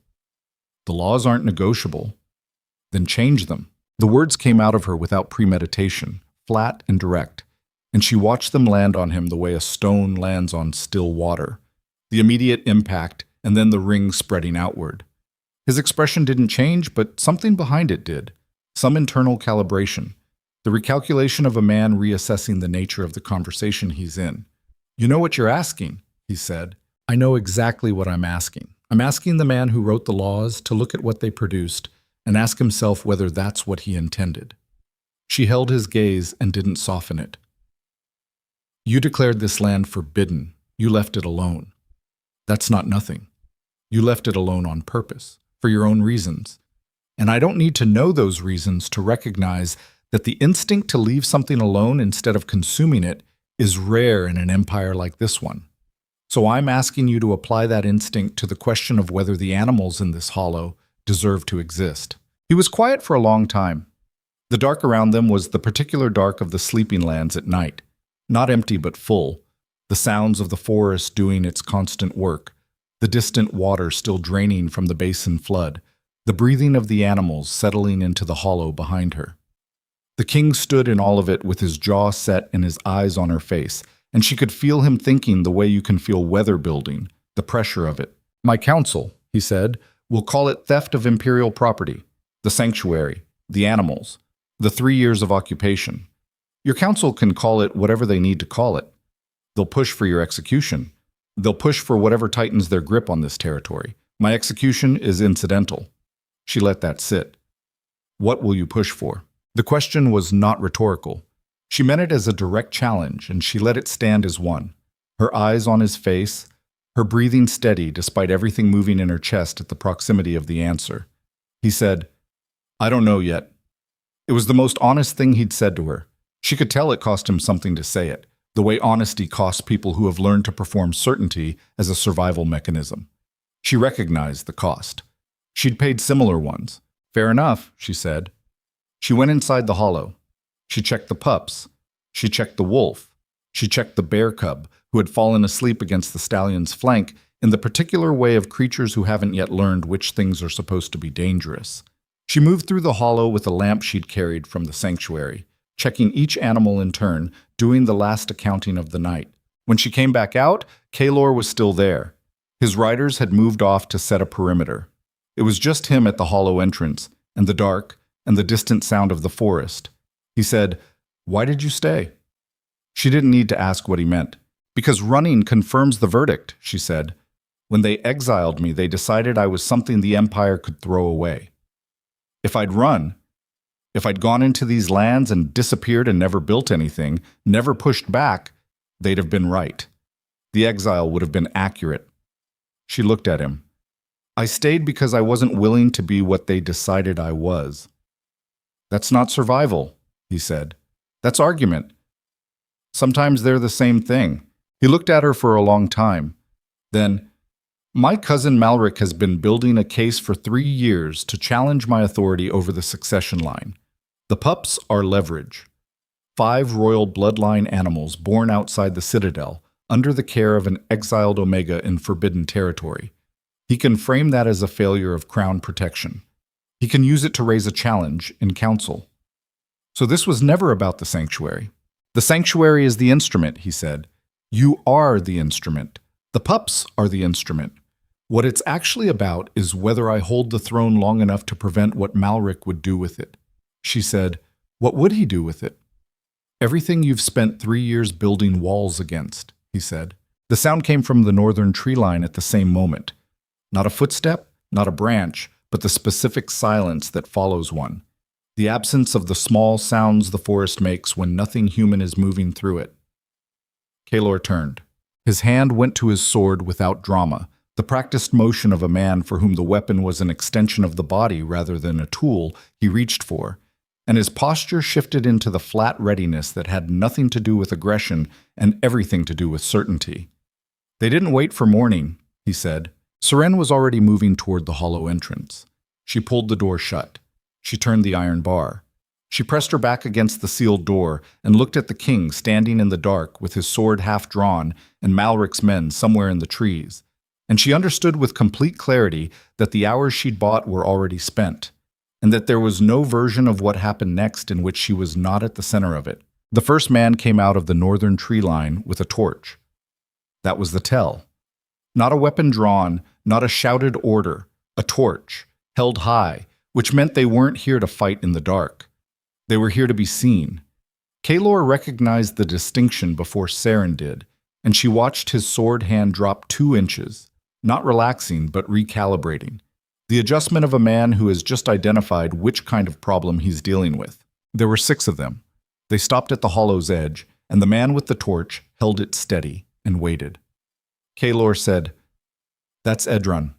The laws aren't negotiable. Then change them. The words came out of her without premeditation, flat and direct, and she watched them land on him the way a stone lands on still water. The immediate impact and then the ring spreading outward. His expression didn't change, but something behind it did. Some internal calibration. The recalculation of a man reassessing the nature of the conversation he's in. "You know what you're asking," he said. "I know exactly what I'm asking. I'm asking the man who wrote the laws to look at what they produced and ask himself whether that's what he intended." She held his gaze and didn't soften it. "You declared this land forbidden. You left it alone. That's not nothing. You left it alone on purpose, for your own reasons. And I don't need to know those reasons to recognize that the instinct to leave something alone instead of consuming it is rare in an empire like this one. So I'm asking you to apply that instinct to the question of whether the animals in this hollow deserve to exist." He was quiet for a long time. The dark around them was the particular dark of the sleeping lands at night, not empty but full, the sounds of the forest doing its constant work, the distant water still draining from the basin flood, the breathing of the animals settling into the hollow behind her. The king stood in all of it with his jaw set and his eyes on her face, and she could feel him thinking the way you can feel weather building, the pressure of it. "My council," he said, "will call it theft of imperial property, the sanctuary, the animals, the 3 years of occupation. Your council can call it whatever they need to call it. They'll push for your execution. They'll push for whatever tightens their grip on this territory. My execution is incidental." She let that sit. "What will you push for?" The question was not rhetorical. She meant it as a direct challenge, and she let it stand as one. Her eyes on his face, her breathing steady despite everything moving in her chest at the proximity of the answer. He said, "I don't know yet." It was the most honest thing he'd said to her. She could tell it cost him something to say it, the way honesty costs people who have learned to perform certainty as a survival mechanism. She recognized the cost. She'd paid similar ones. "Fair enough," she said. She went inside the hollow. She checked the pups. She checked the wolf. She checked the bear cub, who had fallen asleep against the stallion's flank in the particular way of creatures who haven't yet learned which things are supposed to be dangerous. She moved through the hollow with a lamp she'd carried from the sanctuary, checking each animal in turn, doing the last accounting of the night. When she came back out, Vaelor was still there. His riders had moved off to set a perimeter. It was just him at the hollow entrance, and the dark, and the distant sound of the forest. He said, "Why did you stay?" She didn't need to ask what he meant. "Because running confirms the verdict," she said. "When they exiled me, they decided I was something the Empire could throw away. If I'd run, if I'd gone into these lands and disappeared and never built anything, never pushed back, they'd have been right. The exile would have been accurate." She looked at him. "I stayed because I wasn't willing to be what they decided I was." "That's not survival," he said. "That's argument. Sometimes they're the same thing." He looked at her for a long time. Then, "My cousin Malric has been building a case for 3 years to challenge my authority over the succession line. The pups are leverage. 5 royal bloodline animals born outside the citadel, under the care of an exiled Omega in forbidden territory. He can frame that as a failure of crown protection. He can use it to raise a challenge in council. So this was never about the sanctuary. The sanctuary is the instrument," he said. "You are the instrument. The pups are the instrument. What it's actually about is whether I hold the throne long enough to prevent what Malric would do with it." She said, "What would he do with it?" "Everything you've spent 3 years building walls against," he said. The sound came from the northern tree line at the same moment. Not a footstep, not a branch, but the specific silence that follows one. The absence of the small sounds the forest makes when nothing human is moving through it. Vaelor turned. His hand went to his sword without drama, the practiced motion of a man for whom the weapon was an extension of the body rather than a tool he reached for, and his posture shifted into the flat readiness that had nothing to do with aggression and everything to do with certainty. "They didn't wait for morning," he said. Seren was already moving toward the hollow entrance. She pulled the door shut. She turned the iron bar. She pressed her back against the sealed door and looked at the king standing in the dark with his sword half drawn and Malric's men somewhere in the trees. And she understood with complete clarity that the hours she'd bought were already spent, and that there was no version of what happened next in which she was not at the center of it. The first man came out of the northern tree line with a torch. That was the tell. Not a weapon drawn, not a shouted order, a torch, held high, which meant they weren't here to fight in the dark. They were here to be seen. Kaelor recognized the distinction before Seren did, and she watched his sword hand drop 2 inches, not relaxing but recalibrating. The adjustment of a man who has just identified which kind of problem he's dealing with. There were 6 of them. They stopped at the hollow's edge, and the man with the torch held it steady and waited. Kaelor said, "That's Edron."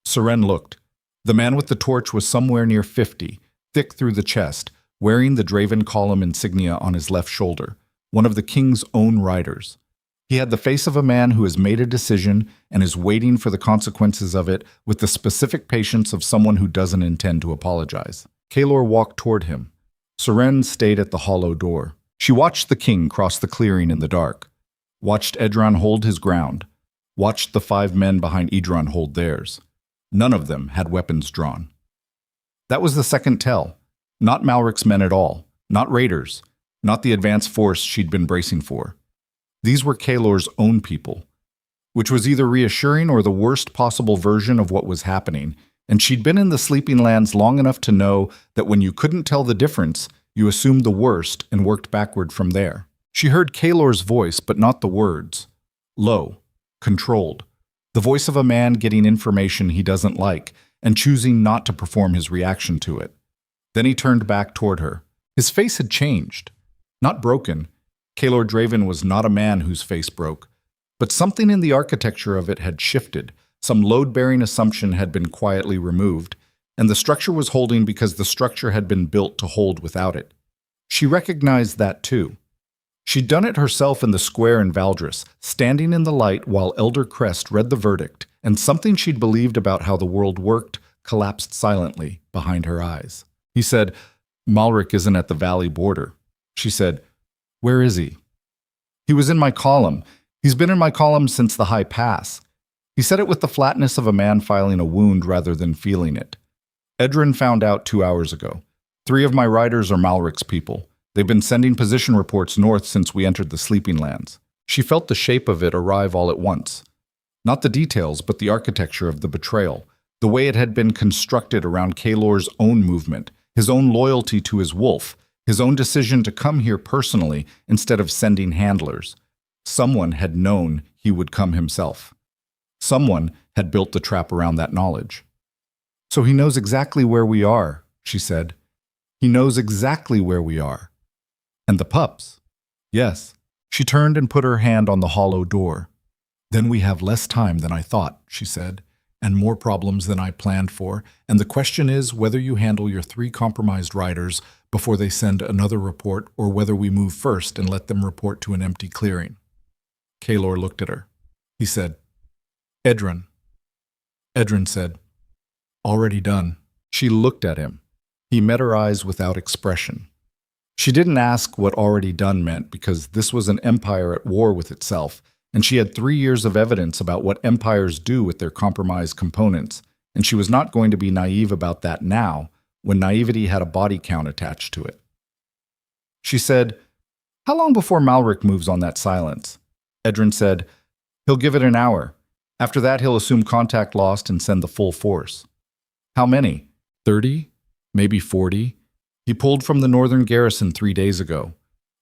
Seren looked. The man with the torch was somewhere near 50, thick through the chest, wearing the Draven column insignia on his left shoulder, one of the king's own riders. He had the face of a man who has made a decision and is waiting for the consequences of it with the specific patience of someone who doesn't intend to apologize. Kaelor walked toward him. Seren stayed at the hollow door. She watched the king cross the clearing in the dark, watched Edron hold his ground, watched the 5 men behind Edron hold theirs. None of them had weapons drawn. That was the second tell. Not Malric's men at all, not raiders, not the advanced force she'd been bracing for. These were Kaelor's own people, which was either reassuring or the worst possible version of what was happening, and she'd been in the Sleeping Lands long enough to know that when you couldn't tell the difference, you assumed the worst and worked backward from there. She heard Kaelor's voice, but not the words. Low, controlled. The voice of a man getting information he doesn't like and choosing not to perform his reaction to it. Then he turned back toward her. His face had changed. Not broken. Kaelor Draven was not a man whose face broke. But something in the architecture of it had shifted. Some load-bearing assumption had been quietly removed, and the structure was holding because the structure had been built to hold without it. She recognized that too. She'd done it herself in the square in Valdris, standing in the light while Elder Crest read the verdict, and something she'd believed about how the world worked collapsed silently behind her eyes. He said, "Malric isn't at the valley border." She said, "Where is he?" "He was in my column. He's been in my column since the High Pass." He said it with the flatness of a man filing a wound rather than feeling it. "Edron found out 2 hours ago. 3 of my riders are Malric's people. They've been sending position reports north since we entered the Sleeping Lands." She felt the shape of it arrive all at once. Not the details, but the architecture of the betrayal, the way it had been constructed around Kaelor's own movement, his own loyalty to his wolf, his own decision to come here personally instead of sending handlers. Someone had known he would come himself. Someone had built the trap around that knowledge. "So he knows exactly where we are," she said. "He knows exactly where we are. And the pups." "Yes." She turned and put her hand on the hollow door. "Then we have less time than I thought," she said, "and more problems than I planned for, and the question is whether you handle your 3 compromised riders before they send another report or whether we move first and let them report to an empty clearing." Kaelor looked at her. He said, "Edron." Edron said, "Already done." She looked at him. He met her eyes without expression. She didn't ask what already done meant because this was an empire at war with itself, and she had 3 years of evidence about what empires do with their compromised components, and she was not going to be naive about that now, when naivety had a body count attached to it. She said, "How long before Malric moves on that silence?" Edron said, "He'll give it an hour. After that, he'll assume contact lost and send the full force." "How many? 30? Maybe 40? He pulled from the northern garrison 3 days ago."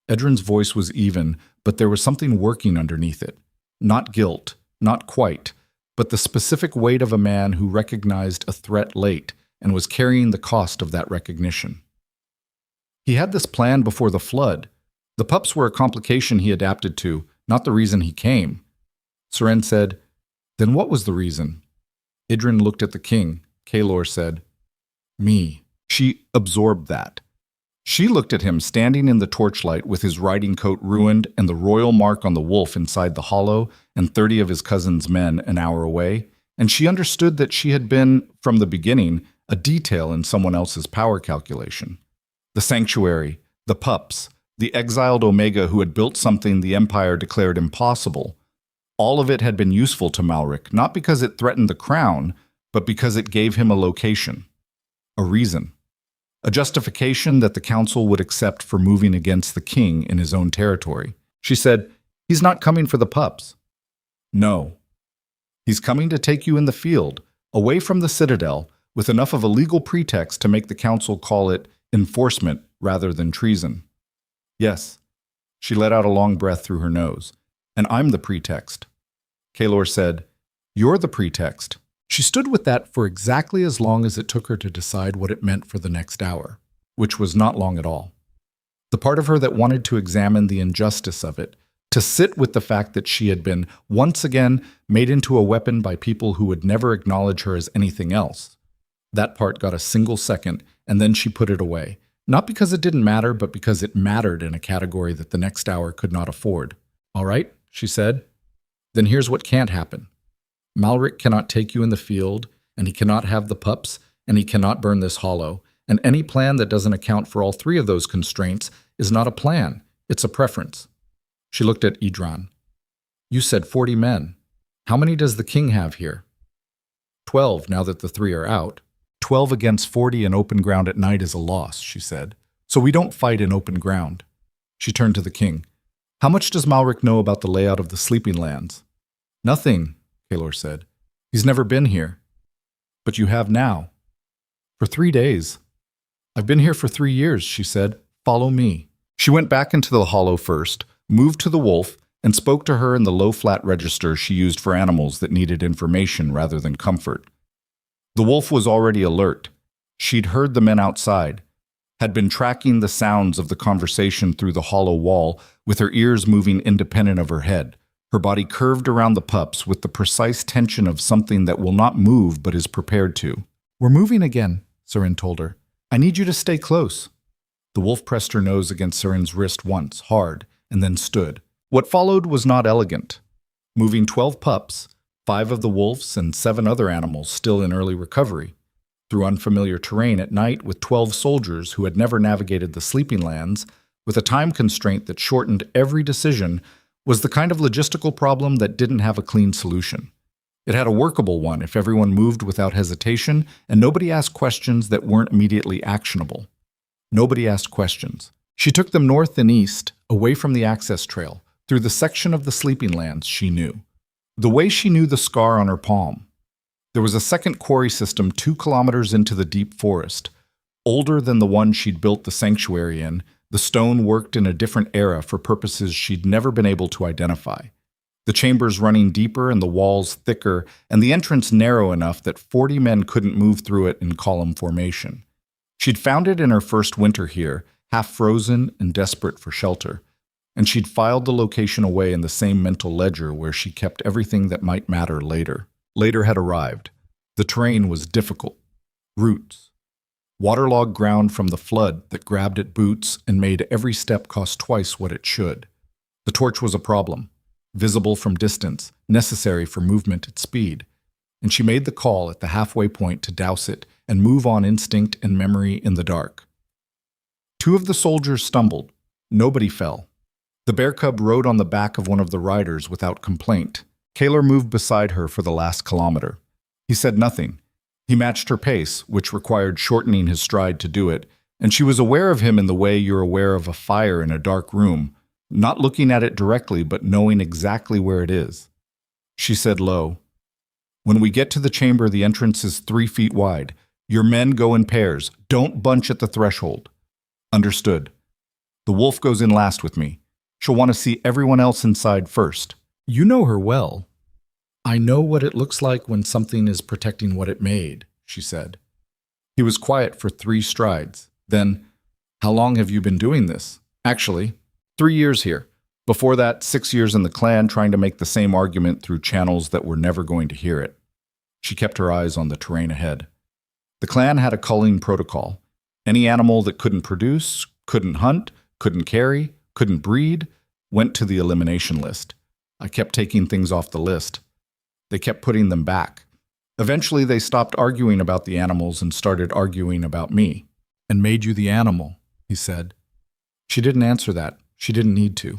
Edron's voice was even, but there was something working underneath it. Not guilt, not quite, but the specific weight of a man who recognized a threat late and was carrying the cost of that recognition. He had this plan before the flood. The pups were a complication he adapted to, not the reason he came. Seren said, "Then what was the reason?" Idrin looked at the king. Kaelor said, "Me." She absorbed that. She looked at him standing in the torchlight with his riding coat ruined and the royal mark on the wolf inside the hollow and 30 of his cousin's men an hour away, and she understood that she had been, from the beginning, a detail in someone else's power calculation. The sanctuary, the pups, the exiled Omega who had built something the Empire declared impossible. All of it had been useful to Malric, not because it threatened the crown, but because it gave him a location, a reason. A justification that the council would accept for moving against the king in his own territory. She said, "He's not coming for the pups." "No." He's coming to take you in the field, away from the citadel, with enough of a legal pretext to make the council call it enforcement rather than treason. Yes. She let out a long breath through her nose. And I'm the pretext. Vaelor said, You're the pretext. She stood with that for exactly as long as it took her to decide what it meant for the next hour, which was not long at all. The part of her that wanted to examine the injustice of it, to sit with the fact that she had been, once again, made into a weapon by people who would never acknowledge her as anything else. That part got a single second, and then she put it away, not because it didn't matter, but because it mattered in a category that the next hour could not afford. All right, she said. Then here's what can't happen. Malric cannot take you in the field, and he cannot have the pups, and he cannot burn this hollow, and any plan that doesn't account for all three of those constraints is not a plan, it's a preference. She looked at Idran. You said 40 men. How many does the king have here? 12, now that the 3 are out. 12 against 40 in open ground at night is a loss, she said. So we don't fight in open ground. She turned to the king. How much does Malric know about the layout of the sleeping lands? Nothing, Vaelor said. He's never been here. But you have now. For 3 days. I've been here for 3 years, she said. Follow me. She went back into the hollow first, moved to the wolf, and spoke to her in the low flat register she used for animals that needed information rather than comfort. The wolf was already alert. She'd heard the men outside, had been tracking the sounds of the conversation through the hollow wall with her ears moving independent of her head, her body curved around the pups with the precise tension of something that will not move but is prepared to. We're moving again, Seren told her. I need you to stay close. The wolf pressed her nose against Seren's wrist once, hard, and then stood. What followed was not elegant. Moving 12 pups, 5 of the wolves and 7 other animals still in early recovery, through unfamiliar terrain at night with 12 soldiers who had never navigated the sleeping lands, with a time constraint that shortened every decision, was the kind of logistical problem that didn't have a clean solution. It had a workable one if everyone moved without hesitation and nobody asked questions that weren't immediately actionable. Nobody asked questions. She took them north and east, away from the access trail, through the section of the sleeping lands she knew. The way she knew the scar on her palm. There was a second quarry system 2 kilometers into the deep forest. Older than the one she'd built the sanctuary in, the stone worked in a different era for purposes she'd never been able to identify. The chambers running deeper and the walls thicker, and the entrance narrow enough that 40 men couldn't move through it in column formation. She'd found it in her first winter here, half frozen and desperate for shelter, and she'd filed the location away in the same mental ledger where she kept everything that might matter later. Later had arrived. The terrain was difficult. Roots. Waterlogged ground from the flood that grabbed at boots and made every step cost twice what it should. The torch was a problem. Visible from distance, necessary for movement at speed, and she made the call at the halfway point to douse it and move on instinct and memory in the dark. 2 of the soldiers stumbled. Nobody fell. The bear cub rode on the back of one of the riders without complaint. Vaelor moved beside her for the last kilometer. He said nothing. He matched her pace, which required shortening his stride to do it, and she was aware of him in the way you're aware of a fire in a dark room, not looking at it directly, but knowing exactly where it is. She said low, When we get to the chamber, the entrance is 3 feet wide. Your men go in pairs. Don't bunch at the threshold. Understood. The wolf goes in last with me. She'll want to see everyone else inside first. You know her well. I know what it looks like when something is protecting what it made, she said. He was quiet for 3 strides. Then, how long have you been doing this? Actually, 3 years here. Before that, 6 years in the clan trying to make the same argument through channels that were never going to hear it. She kept her eyes on the terrain ahead. The clan had a culling protocol. Any animal that couldn't produce, couldn't hunt, couldn't carry, couldn't breed, went to the elimination list. I kept taking things off the list. They kept putting them back. Eventually, they stopped arguing about the animals and started arguing about me. And made you the animal, he said. She didn't answer that. She didn't need to.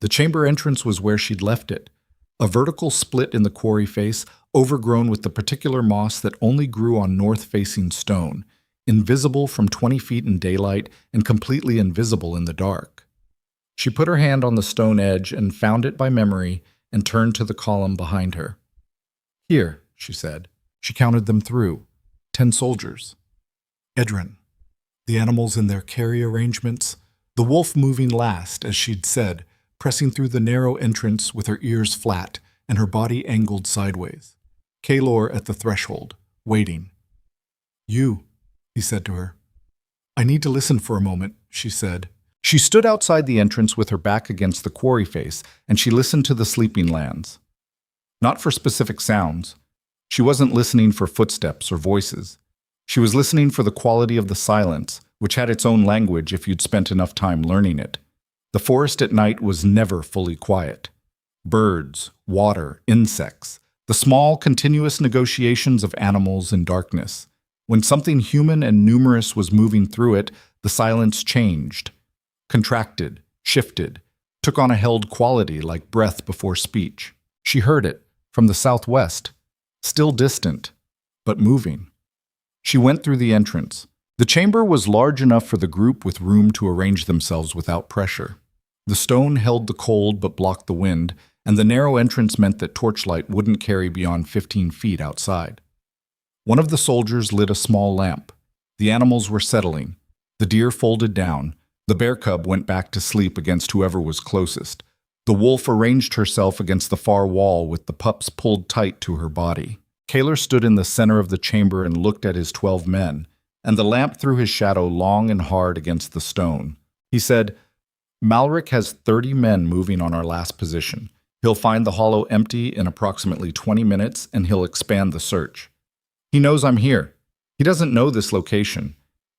The chamber entrance was where she'd left it. A vertical split in the quarry face, overgrown with the particular moss that only grew on north-facing stone, invisible from 20 feet in daylight and completely invisible in the dark. She put her hand on the stone edge and found it by memory and turned to the column behind her. Here, she said. She counted them through. 10 soldiers. Edrin. The animals in their carry arrangements. The wolf moving last, as she'd said, pressing through the narrow entrance with her ears flat and her body angled sideways. Vaelor at the threshold, waiting. You, he said to her. I need to listen for a moment, she said. She stood outside the entrance with her back against the quarry face, and she listened to the sleeping lands. Not for specific sounds. She wasn't listening for footsteps or voices. She was listening for the quality of the silence, which had its own language if you'd spent enough time learning it. The forest at night was never fully quiet. Birds, water, insects, the small, continuous negotiations of animals in darkness. When something human and numerous was moving through it, the silence changed, contracted, shifted, took on a held quality like breath before speech. She heard it from the southwest, still distant, but moving. She went through the entrance. The chamber was large enough for the group with room to arrange themselves without pressure. The stone held the cold but blocked the wind, and the narrow entrance meant that torchlight wouldn't carry beyond 15 feet outside. One of the soldiers lit a small lamp. The animals were settling. The deer folded down. The bear cub went back to sleep against whoever was closest. The wolf arranged herself against the far wall with the pups pulled tight to her body. Vaelor stood in the center of the chamber and looked at his 12 men, and the lamp threw his shadow long and hard against the stone. He said, Malric has 30 men moving on our last position. He'll find the hollow empty in approximately 20 minutes, and he'll expand the search. He knows I'm here. He doesn't know this location.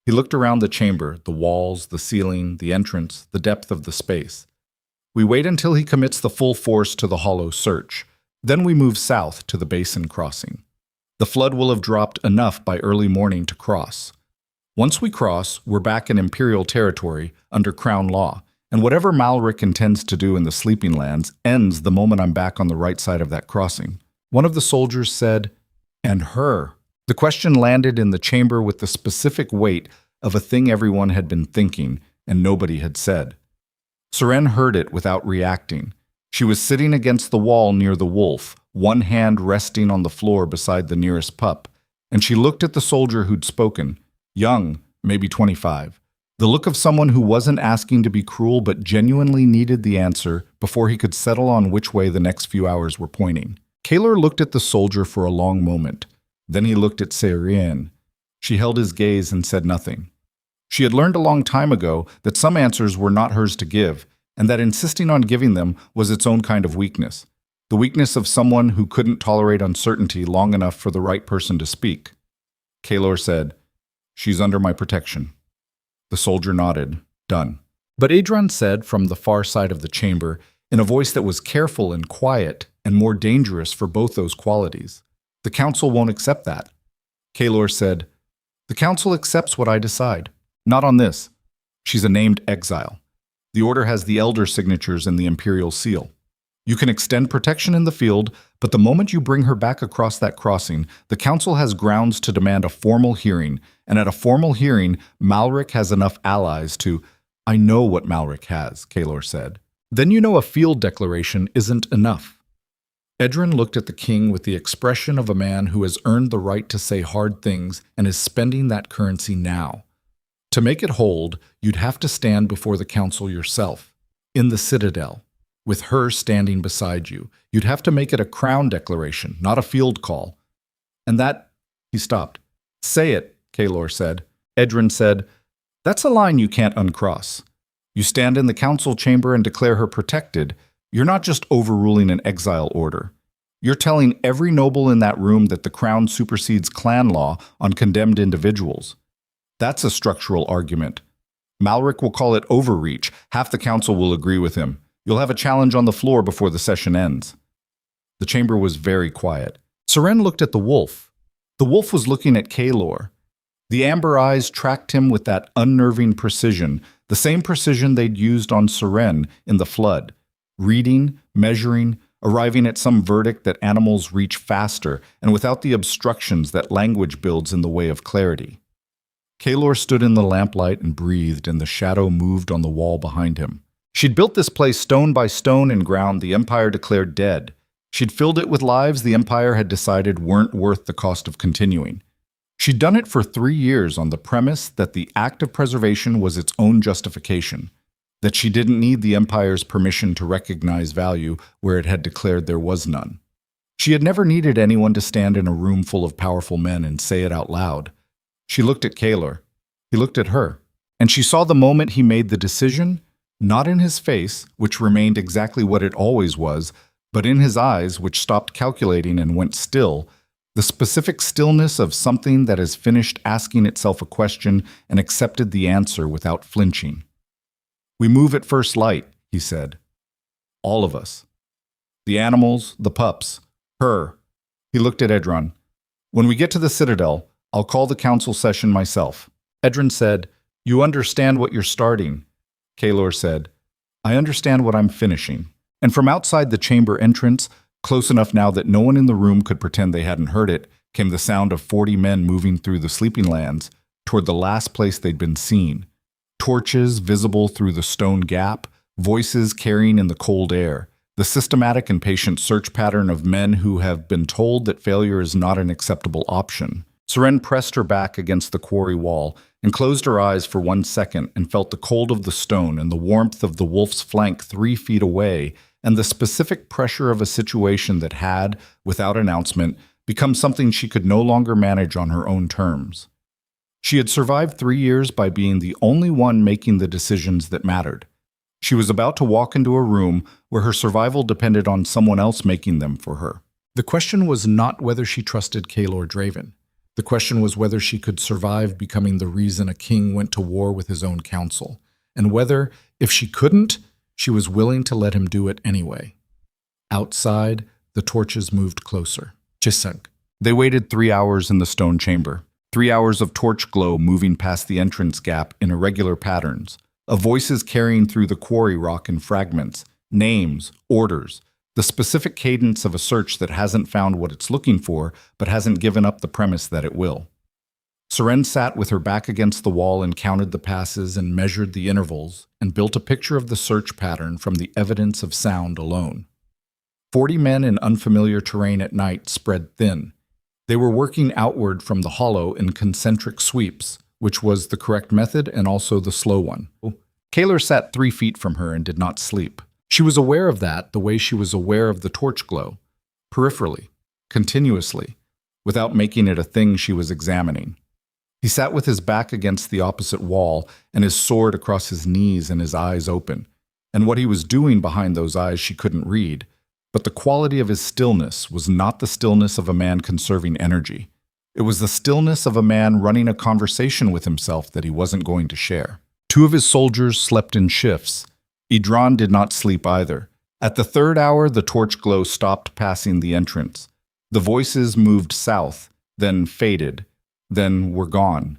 He looked around the chamber, the walls, the ceiling, the entrance, the depth of the space. We wait until he commits the full force to the hollow search. Then we move south to the basin crossing. The flood will have dropped enough by early morning to cross. Once we cross, we're back in Imperial territory under Crown law, and whatever Malric intends to do in the Sleeping Lands ends the moment I'm back on the right side of that crossing. One of the soldiers said, and her. The question landed in the chamber with the specific weight of a thing everyone had been thinking and nobody had said. Seren heard it without reacting. She was sitting against the wall near the wolf, one hand resting on the floor beside the nearest pup, and she looked at the soldier who'd spoken, young, maybe 25, the look of someone who wasn't asking to be cruel but genuinely needed the answer before he could settle on which way the next few hours were pointing. Vaelor looked at the soldier for a long moment. Then he looked at Seren. She held his gaze and said nothing. She had learned a long time ago that some answers were not hers to give, and that insisting on giving them was its own kind of weakness, the weakness of someone who couldn't tolerate uncertainty long enough for the right person to speak. Vaelor said, She's under my protection. The soldier nodded, done. But Adran said from the far side of the chamber, in a voice that was careful and quiet and more dangerous for both those qualities, The council won't accept that. Vaelor said, The council accepts what I decide. Not on this. She's a named exile. The order has the elder signatures and the imperial seal. You can extend protection in the field, but the moment you bring her back across that crossing, the council has grounds to demand a formal hearing, and at a formal hearing, Malric has enough allies to— I know what Malric has, Vaelor said. Then you know a field declaration isn't enough. Edrin looked at the king with the expression of a man who has earned the right to say hard things and is spending that currency now. To make it hold, you'd have to stand before the council yourself, in the citadel, with her standing beside you. You'd have to make it a crown declaration, not a field call. And that— He stopped. Say it, Vaelor said. Edrin said, That's a line you can't uncross. You stand in the council chamber and declare her protected. You're not just overruling an exile order. You're telling every noble in that room that the crown supersedes clan law on condemned individuals. That's a structural argument. Malric will call it overreach. Half the council will agree with him. You'll have a challenge on the floor before the session ends. The chamber was very quiet. Seren looked at the wolf. The wolf was looking at Vaelor. The amber eyes tracked him with that unnerving precision, the same precision they'd used on Seren in the flood. Reading, measuring, arriving at some verdict that animals reach faster and without the obstructions that language builds in the way of clarity. Vaelor stood in the lamplight and breathed, and the shadow moved on the wall behind him. She'd built this place stone by stone in ground the Empire declared dead. She'd filled it with lives the Empire had decided weren't worth the cost of continuing. She'd done it for 3 years on the premise that the act of preservation was its own justification, that she didn't need the Empire's permission to recognize value where it had declared there was none. She had never needed anyone to stand in a room full of powerful men and say it out loud. She looked at Kaelor. He looked at her. And she saw the moment he made the decision, not in his face, which remained exactly what it always was, but in his eyes, which stopped calculating and went still, the specific stillness of something that has finished asking itself a question and accepted the answer without flinching. "We move at first light," he said. "All of us. The animals, the pups, her." He looked at Edron. "When we get to the Citadel, I'll call the council session myself." Edron said, "You understand what you're starting." Kaelor said, "I understand what I'm finishing." And from outside the chamber entrance, close enough now that no one in the room could pretend they hadn't heard it, came the sound of 40 men moving through the sleeping lands toward the last place they'd been seen. Torches visible through the stone gap, voices carrying in the cold air, the systematic and patient search pattern of men who have been told that failure is not an acceptable option. Seren pressed her back against the quarry wall and closed her eyes for 1 second and felt the cold of the stone and the warmth of the wolf's flank 3 feet away and the specific pressure of a situation that had, without announcement, become something she could no longer manage on her own terms. She had survived 3 years by being the only one making the decisions that mattered. She was about to walk into a room where her survival depended on someone else making them for her. The question was not whether she trusted Kaelor Draven. The question was whether she could survive becoming the reason a king went to war with his own council, and whether, if she couldn't, she was willing to let him do it anyway. Outside, the torches moved closer. Chisunk. They waited 3 hours in the stone chamber. 3 hours of torch glow moving past the entrance gap in irregular patterns, of voices carrying through the quarry rock in fragments, names, orders, the specific cadence of a search that hasn't found what it's looking for, but hasn't given up the premise that it will. Seren sat with her back against the wall and counted the passes and measured the intervals and built a picture of the search pattern from the evidence of sound alone. 40 men in unfamiliar terrain at night spread thin. They were working outward from the hollow in concentric sweeps, which was the correct method and also the slow one. Kaelor sat 3 feet from her and did not sleep. She was aware of that the way she was aware of the torch glow, peripherally, continuously, without making it a thing she was examining. He sat with his back against the opposite wall and his sword across his knees and his eyes open. And what he was doing behind those eyes she couldn't read, but the quality of his stillness was not the stillness of a man conserving energy. It was the stillness of a man running a conversation with himself that he wasn't going to share. 2 of his soldiers slept in shifts. Idran did not sleep either. At the 3rd hour, the torch glow stopped passing the entrance. The voices moved south, then faded, then were gone.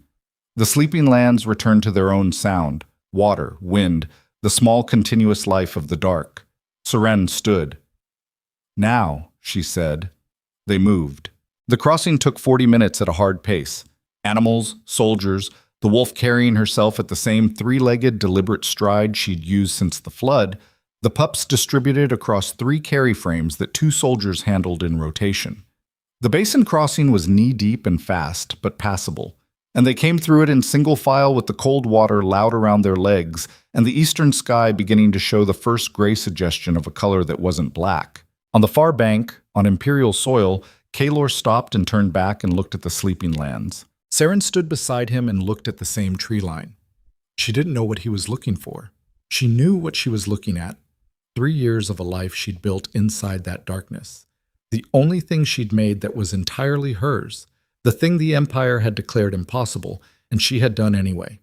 The sleeping lands returned to their own sound, water, wind, the small continuous life of the dark. Seren stood. "Now," she said. They moved. The crossing took 40 minutes at a hard pace. Animals, soldiers, the wolf carrying herself at the same 3-legged, deliberate stride she'd used since the flood, the pups distributed across 3 carry frames that 2 soldiers handled in rotation. The basin crossing was knee-deep and fast, but passable, and they came through it in single file with the cold water loud around their legs and the eastern sky beginning to show the first gray suggestion of a color that wasn't black. On the far bank, on Imperial soil, Kaelor stopped and turned back and looked at the sleeping lands. Seren stood beside him and looked at the same tree line. She didn't know what he was looking for. She knew what she was looking at. 3 years of a life she'd built inside that darkness. The only thing she'd made that was entirely hers. The thing the Empire had declared impossible, and she had done anyway.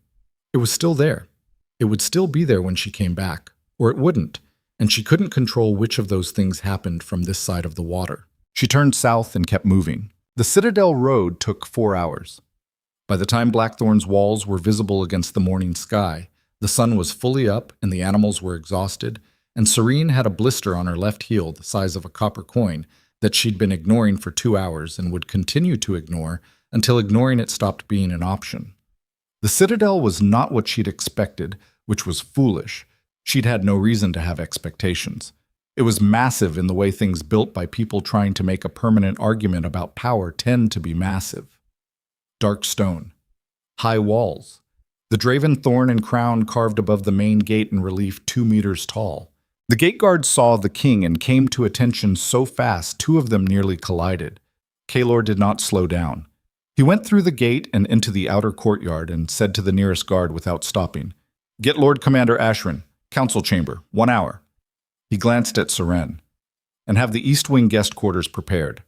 It was still there. It would still be there when she came back, or it wouldn't, and she couldn't control which of those things happened from this side of the water. She turned south and kept moving. The Citadel road took 4 hours. By the time Blackthorn's walls were visible against the morning sky, the sun was fully up and the animals were exhausted, and Serene had a blister on her left heel the size of a copper coin that she'd been ignoring for 2 hours and would continue to ignore until ignoring it stopped being an option. The Citadel was not what she'd expected, which was foolish. She'd had no reason to have expectations. It was massive in the way things built by people trying to make a permanent argument about power tend to be massive. Dark stone. High walls. The draven thorn and crown carved above the main gate in relief 2 meters tall. The gate guards saw the king and came to attention so fast 2 of them nearly collided. Vaelor did not slow down. He went through the gate and into the outer courtyard and said to the nearest guard without stopping, "Get Lord Commander Ashran, council chamber, 1 hour." He glanced at Seren, "And have the East Wing guest quarters prepared."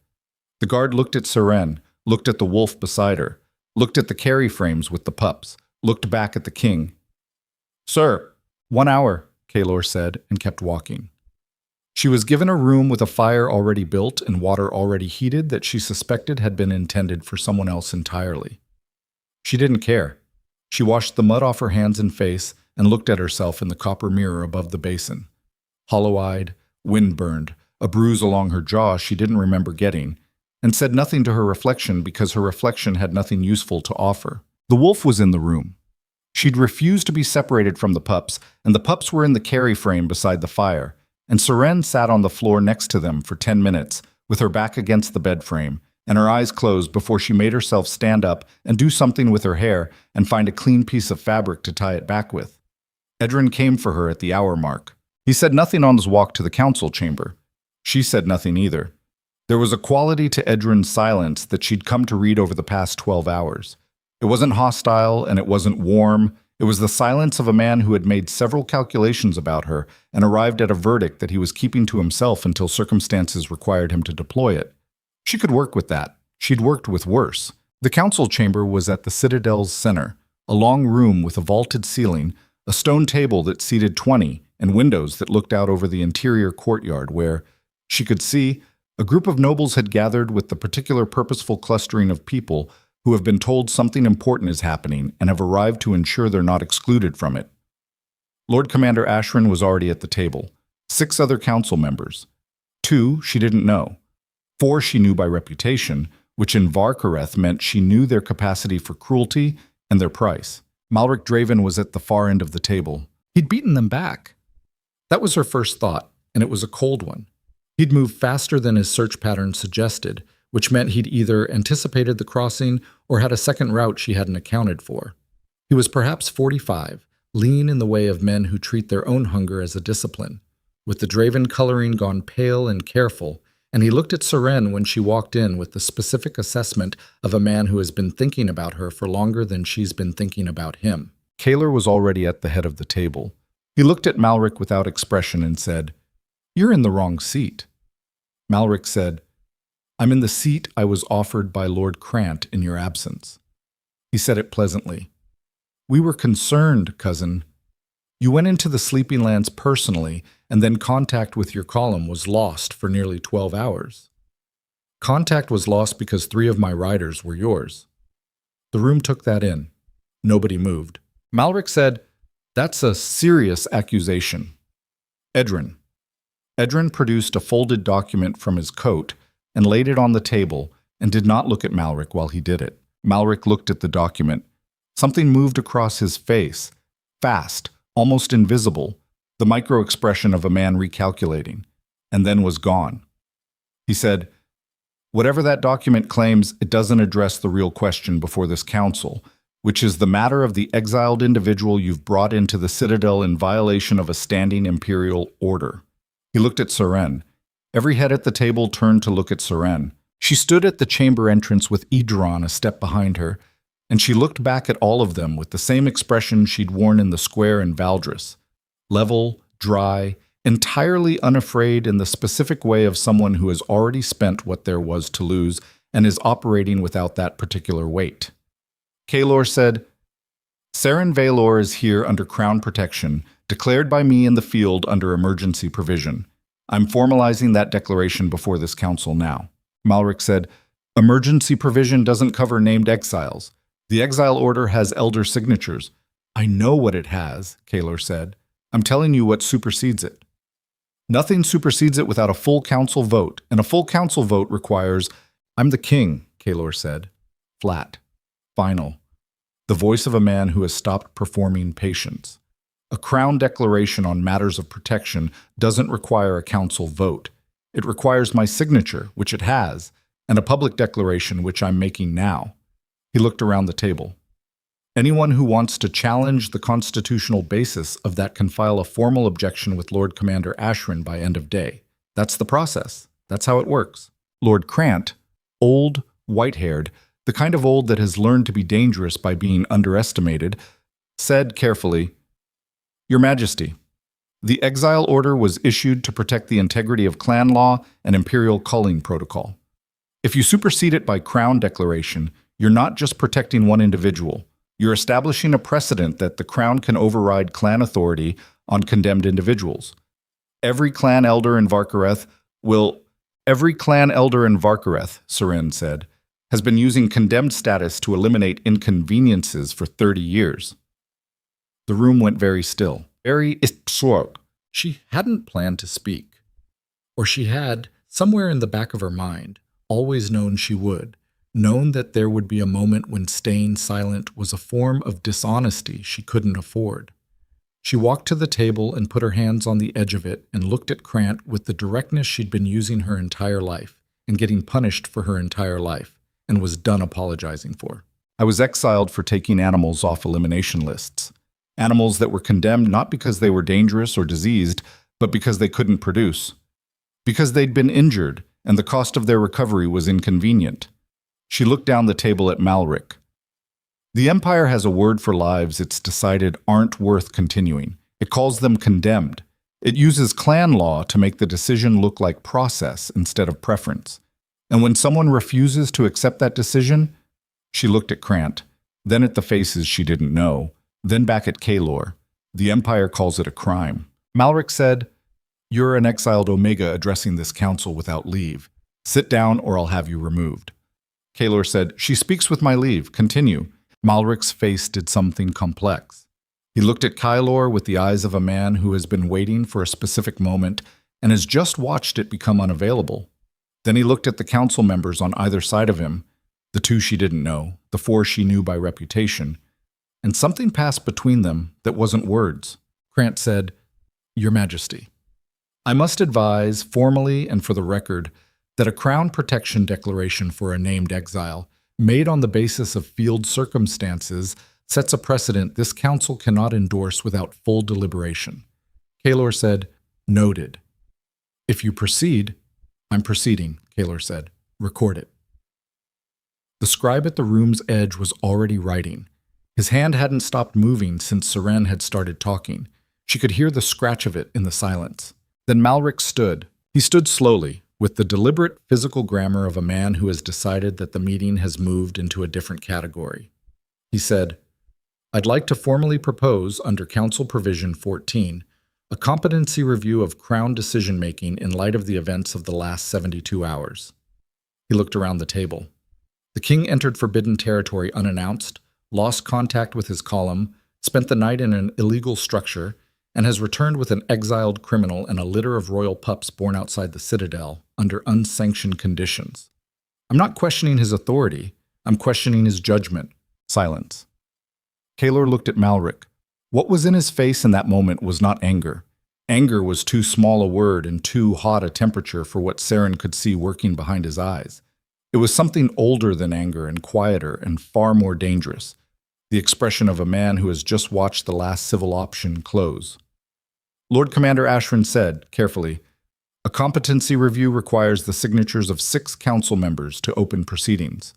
The guard looked at Seren, looked at the wolf beside her, looked at the carry frames with the pups, looked back at the king. "Sir, 1 hour," Vaelor said, and kept walking. She was given a room with a fire already built and water already heated that she suspected had been intended for someone else entirely. She didn't care. She washed the mud off her hands and face and looked at herself in the copper mirror above the basin. Hollow-eyed, wind-burned, a bruise along her jaw she didn't remember getting, and said nothing to her reflection because her reflection had nothing useful to offer. The wolf was in the room. She'd refused to be separated from the pups, and the pups were in the carry frame beside the fire, and Seren sat on the floor next to them for 10 minutes, with her back against the bed frame, and her eyes closed before she made herself stand up and do something with her hair and find a clean piece of fabric to tie it back with. Edrin came for her at the hour mark. He said nothing on his walk to the council chamber. She said nothing either. There was a quality to Edrin's silence that she'd come to read over the past 12 hours. It wasn't hostile and it wasn't warm. It was the silence of a man who had made several calculations about her and arrived at a verdict that he was keeping to himself until circumstances required him to deploy it. She could work with that. She'd worked with worse. The council chamber was at the Citadel's center, a long room with a vaulted ceiling, a stone table that seated 20, and windows that looked out over the interior courtyard where, she could see, a group of nobles had gathered with the particular purposeful clustering of people who have been told something important is happening and have arrived to ensure they're not excluded from it. Lord Commander Ashran was already at the table. 6 other council members. 2 she didn't know. 4 she knew by reputation, which in Varkareth meant she knew their capacity for cruelty and their price. Malric Draven was at the far end of the table. He'd beaten them back. That was her first thought, and it was a cold one. He'd moved faster than his search pattern suggested, which meant he'd either anticipated the crossing or had a second route she hadn't accounted for. He was perhaps 45, lean in the way of men who treat their own hunger as a discipline, with the Draven coloring gone pale and careful, and he looked at Seren when she walked in with the specific assessment of a man who has been thinking about her for longer than she's been thinking about him. Vaelor was already at the head of the table. He looked at Malric without expression and said, "You're in the wrong seat." Malric said, "I'm in the seat I was offered by Lord Krant in your absence." He said it pleasantly. "We were concerned, cousin. You went into the Sleeping Lands personally, and then contact with your column was lost for nearly 12 hours. Contact was lost because 3 of my riders were yours." The room took that in. Nobody moved. Malric said, "That's a serious accusation." Edrin. Edrin produced a folded document from his coat and laid it on the table and did not look at Malric while he did it. Malric looked at the document. Something moved across his face, fast, almost invisible, the micro-expression of a man recalculating, and then was gone. He said, "Whatever that document claims, it doesn't address the real question before this council, which is the matter of the exiled individual you've brought into the Citadel in violation of a standing imperial order." He looked at Seren. Every head at the table turned to look at Seren. She stood at the chamber entrance with Idron a step behind her, and she looked back at all of them with the same expression she'd worn in the square in Valdris. Level, dry, entirely unafraid in the specific way of someone who has already spent what there was to lose and is operating without that particular weight. Vaelor said, "Seren Vaelor is here under Crown protection, declared by me in the field under emergency provision. I'm formalizing that declaration before this council now." Malric said, "Emergency provision doesn't cover named exiles. The exile order has elder signatures." "I know what it has," Vaelor said. "I'm telling you what supersedes it." "Nothing supersedes it without a full council vote, and a full council vote requires—" "I'm the king," Vaelor said. Flat. Final. The voice of a man who has stopped performing patience. A Crown declaration on matters of protection doesn't require a council vote. It requires my signature, which it has, and a public declaration, which I'm making now. He looked around the table. Anyone who wants to challenge the constitutional basis of that can file a formal objection with Lord Commander Ashrin by end of day. That's the process. That's how it works. Lord Krant, old, white-haired, the kind of old that has learned to be dangerous by being underestimated, said carefully, "Your Majesty, the exile order was issued to protect the integrity of clan law and imperial culling protocol. If you supersede it by Crown declaration, you're not just protecting one individual. You're establishing a precedent that the Crown can override clan authority on condemned individuals. Every clan elder in Varkareth, Seren said, has been using condemned status to eliminate inconveniences for 30 years. The room went very still. Very short. She hadn't planned to speak. Or she had, somewhere in the back of her mind, always known she would, known that there would be a moment when staying silent was a form of dishonesty she couldn't afford. She walked to the table and put her hands on the edge of it and looked at Krant with the directness she'd been using her entire life and getting punished for her entire life and was done apologizing for. I was exiled for taking animals off elimination lists. Animals that were condemned not because they were dangerous or diseased, but because they couldn't produce. Because they'd been injured, and the cost of their recovery was inconvenient. She looked down the table at Malric. The Empire has a word for lives it's decided aren't worth continuing. It calls them condemned. It uses clan law to make the decision look like process instead of preference. And when someone refuses to accept that decision, she looked at Krant, then at the faces she didn't know, then back at Vaelor. The Empire calls it a crime. Malric said, "You're an exiled Omega addressing this council without leave. Sit down or I'll have you removed." Vaelor said, "She speaks with my leave. Continue." Malric's face did something complex. He looked at Vaelor with the eyes of a man who has been waiting for a specific moment and has just watched it become unavailable. Then he looked at the council members on either side of him, the two she didn't know, the four she knew by reputation, and something passed between them that wasn't words. Krant said, "Your Majesty, I must advise, formally and for the record, that a Crown protection declaration for a named exile, made on the basis of field circumstances, sets a precedent this council cannot endorse without full deliberation." Vaelor said, "Noted. If you proceed..." "I'm proceeding," Vaelor said. "Record it." The scribe at the room's edge was already writing. His hand hadn't stopped moving since Seren had started talking. She could hear the scratch of it in the silence. Then Malric stood. He stood slowly, with the deliberate physical grammar of a man who has decided that the meeting has moved into a different category. He said, "I'd like to formally propose, under Council Provision 14, a competency review of Crown decision-making in light of the events of the last 72 hours. He looked around the table. The king entered forbidden territory unannounced, lost contact with his column, spent the night in an illegal structure, and has returned with an exiled criminal and a litter of royal pups born outside the citadel under unsanctioned conditions. I'm not questioning his authority. I'm questioning his judgment." Silence. Vaelor looked at Malric. What was in his face in that moment was not anger. Anger was too small a word and too hot a temperature for what Seren could see working behind his eyes. It was something older than anger and quieter and far more dangerous. The expression of a man who has just watched the last civil option close. Lord Commander Ashrin said, carefully, "A competency review requires the signatures of 6 council members to open proceedings."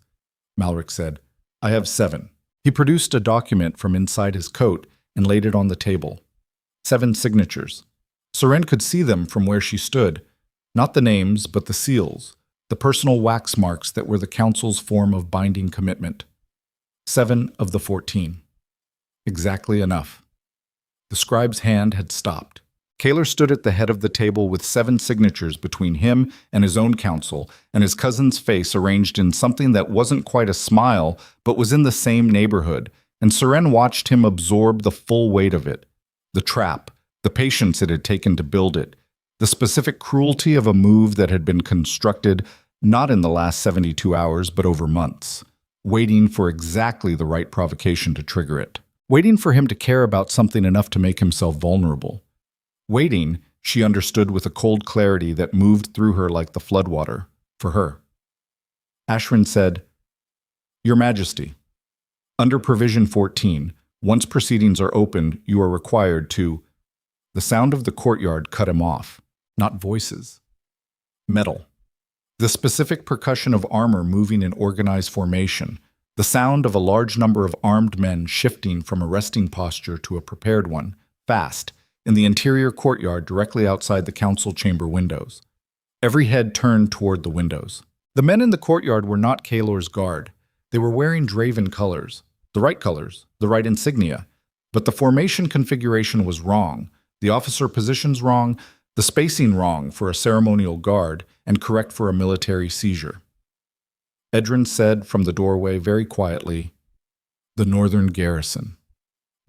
Malric said, "I have 7. He produced a document from inside his coat and laid it on the table. 7 signatures. Seren could see them from where she stood, not the names, but the seals, the personal wax marks that were the council's form of binding commitment. 7 of the 14. Exactly enough. The scribe's hand had stopped. Vaelor stood at the head of the table with 7 signatures between him and his own council, and his cousin's face arranged in something that wasn't quite a smile, but was in the same neighborhood, and Seren watched him absorb the full weight of it. The trap, the patience it had taken to build it, the specific cruelty of a move that had been constructed not in the last 72 hours, but over months, waiting for exactly the right provocation to trigger it. waiting for him to care about something enough to make himself vulnerable. Waiting, she understood with a cold clarity that moved through her like the floodwater, for her. Ashrin said, "Your Majesty, under Provision 14, once proceedings are opened, you are required to—" The sound of the courtyard cut him off. Not voices. Metal. The specific percussion of armor moving in organized formation, the sound of a large number of armed men shifting from a resting posture to a prepared one, fast, in the interior courtyard directly outside the council chamber windows. Every head turned toward the windows. The men in the courtyard were not Kaelor's guard. They were wearing Draven colors, the right insignia, but the formation configuration was wrong, the officer positions wrong, the spacing wrong for a ceremonial guard, and correct for a military seizure. Edrin said from the doorway very quietly, "The northern garrison."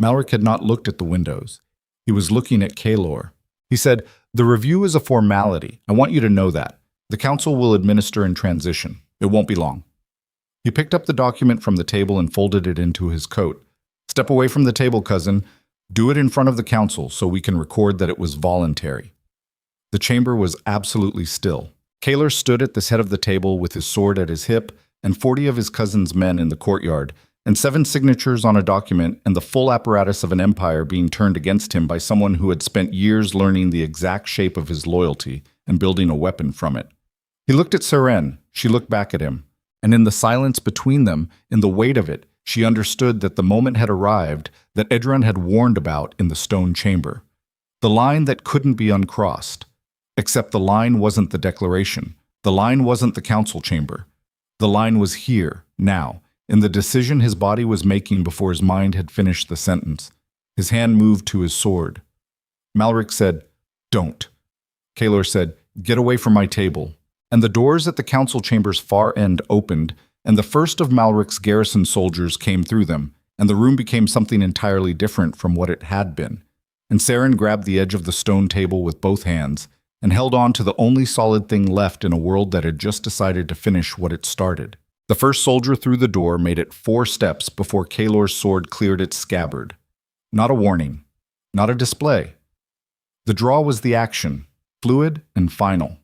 Malric had not looked at the windows. He was looking at Kaelor. He said, "The review is a formality. I want you to know that. The council will administer in transition. It won't be long." He picked up the document from the table and folded it into his coat. "Step away from the table, cousin. Do it in front of the council so we can record that it was voluntary." The chamber was absolutely still. Kaelor stood at the head of the table with his sword at his hip and 40 of his cousin's men in the courtyard, and 7 signatures on a document and the full apparatus of an empire being turned against him by someone who had spent years learning the exact shape of his loyalty and building a weapon from it. He looked at Seren. She looked back at him. And in the silence between them, in the weight of it, she understood that the moment had arrived that Edrin had warned about in the stone chamber. The line that couldn't be uncrossed. Except the line wasn't the declaration. The line wasn't the council chamber. The line was here, now, in the decision his body was making before his mind had finished the sentence. His hand moved to his sword. Malric said, "Don't." Kaelor said, "Get away from my table." And the doors at the council chamber's far end opened, and the first of Malric's garrison soldiers came through them, and the room became something entirely different from what it had been. And Seren grabbed the edge of the stone table with both hands, and held on to the only solid thing left in a world that had just decided to finish what it started. The first soldier through the door made it 4 steps before Kaelor's sword cleared its scabbard. Not a warning, not a display. The draw was the action, fluid and final.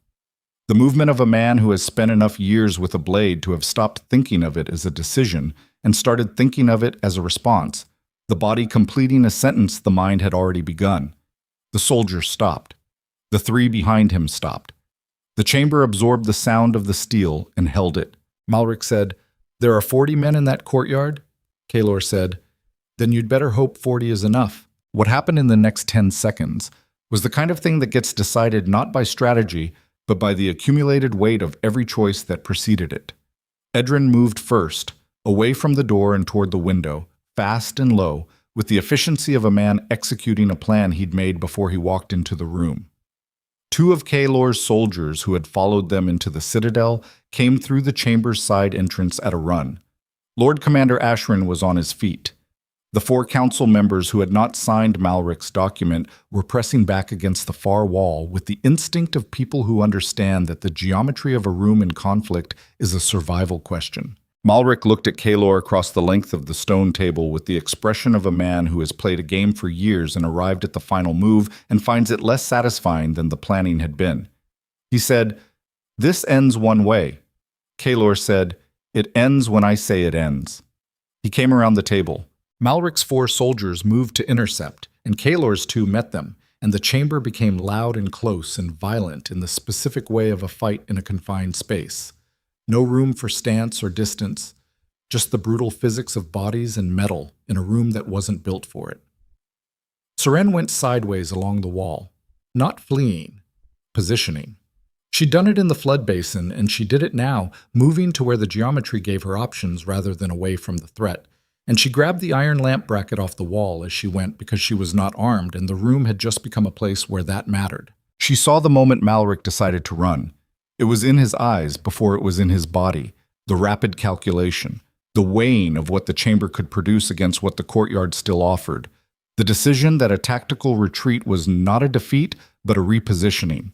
The movement of a man who has spent enough years with a blade to have stopped thinking of it as a decision and started thinking of it as a response, the body completing a sentence the mind had already begun. The soldier stopped. The 3 behind him stopped. The chamber absorbed the sound of the steel and held it. Malric said, "There are 40 men in that courtyard?" Kaelor said, "Then you'd better hope 40 is enough." What happened in the next 10 seconds was the kind of thing that gets decided not by strategy, but by the accumulated weight of every choice that preceded it. Edrin moved first, away from the door and toward the window, fast and low, with the efficiency of a man executing a plan he'd made before he walked into the room. 2 of Kaelor's soldiers who had followed them into the citadel came through the chamber's side entrance at a run. Lord Commander Ashrin was on his feet. The 4 council members who had not signed Malric's document were pressing back against the far wall with the instinct of people who understand that the geometry of a room in conflict is a survival question. Malric looked at Kaelor across the length of the stone table with the expression of a man who has played a game for years and arrived at the final move and finds it less satisfying than the planning had been. He said, "This ends one way." Kaelor said, "It ends when I say it ends." He came around the table. Malric's 4 soldiers moved to intercept, and Kaelor's 2 met them, and the chamber became loud and close and violent in the specific way of a fight in a confined space. No room for stance or distance, just the brutal physics of bodies and metal in a room that wasn't built for it. Seren went sideways along the wall, not fleeing, positioning. She'd done it in the flood basin, and she did it now, moving to where the geometry gave her options rather than away from the threat. And she grabbed the iron lamp bracket off the wall as she went because she was not armed, and the room had just become a place where that mattered. She saw the moment Malric decided to run. It was in his eyes before it was in his body, the rapid calculation, the weighing of what the chamber could produce against what the courtyard still offered, the decision that a tactical retreat was not a defeat, but a repositioning.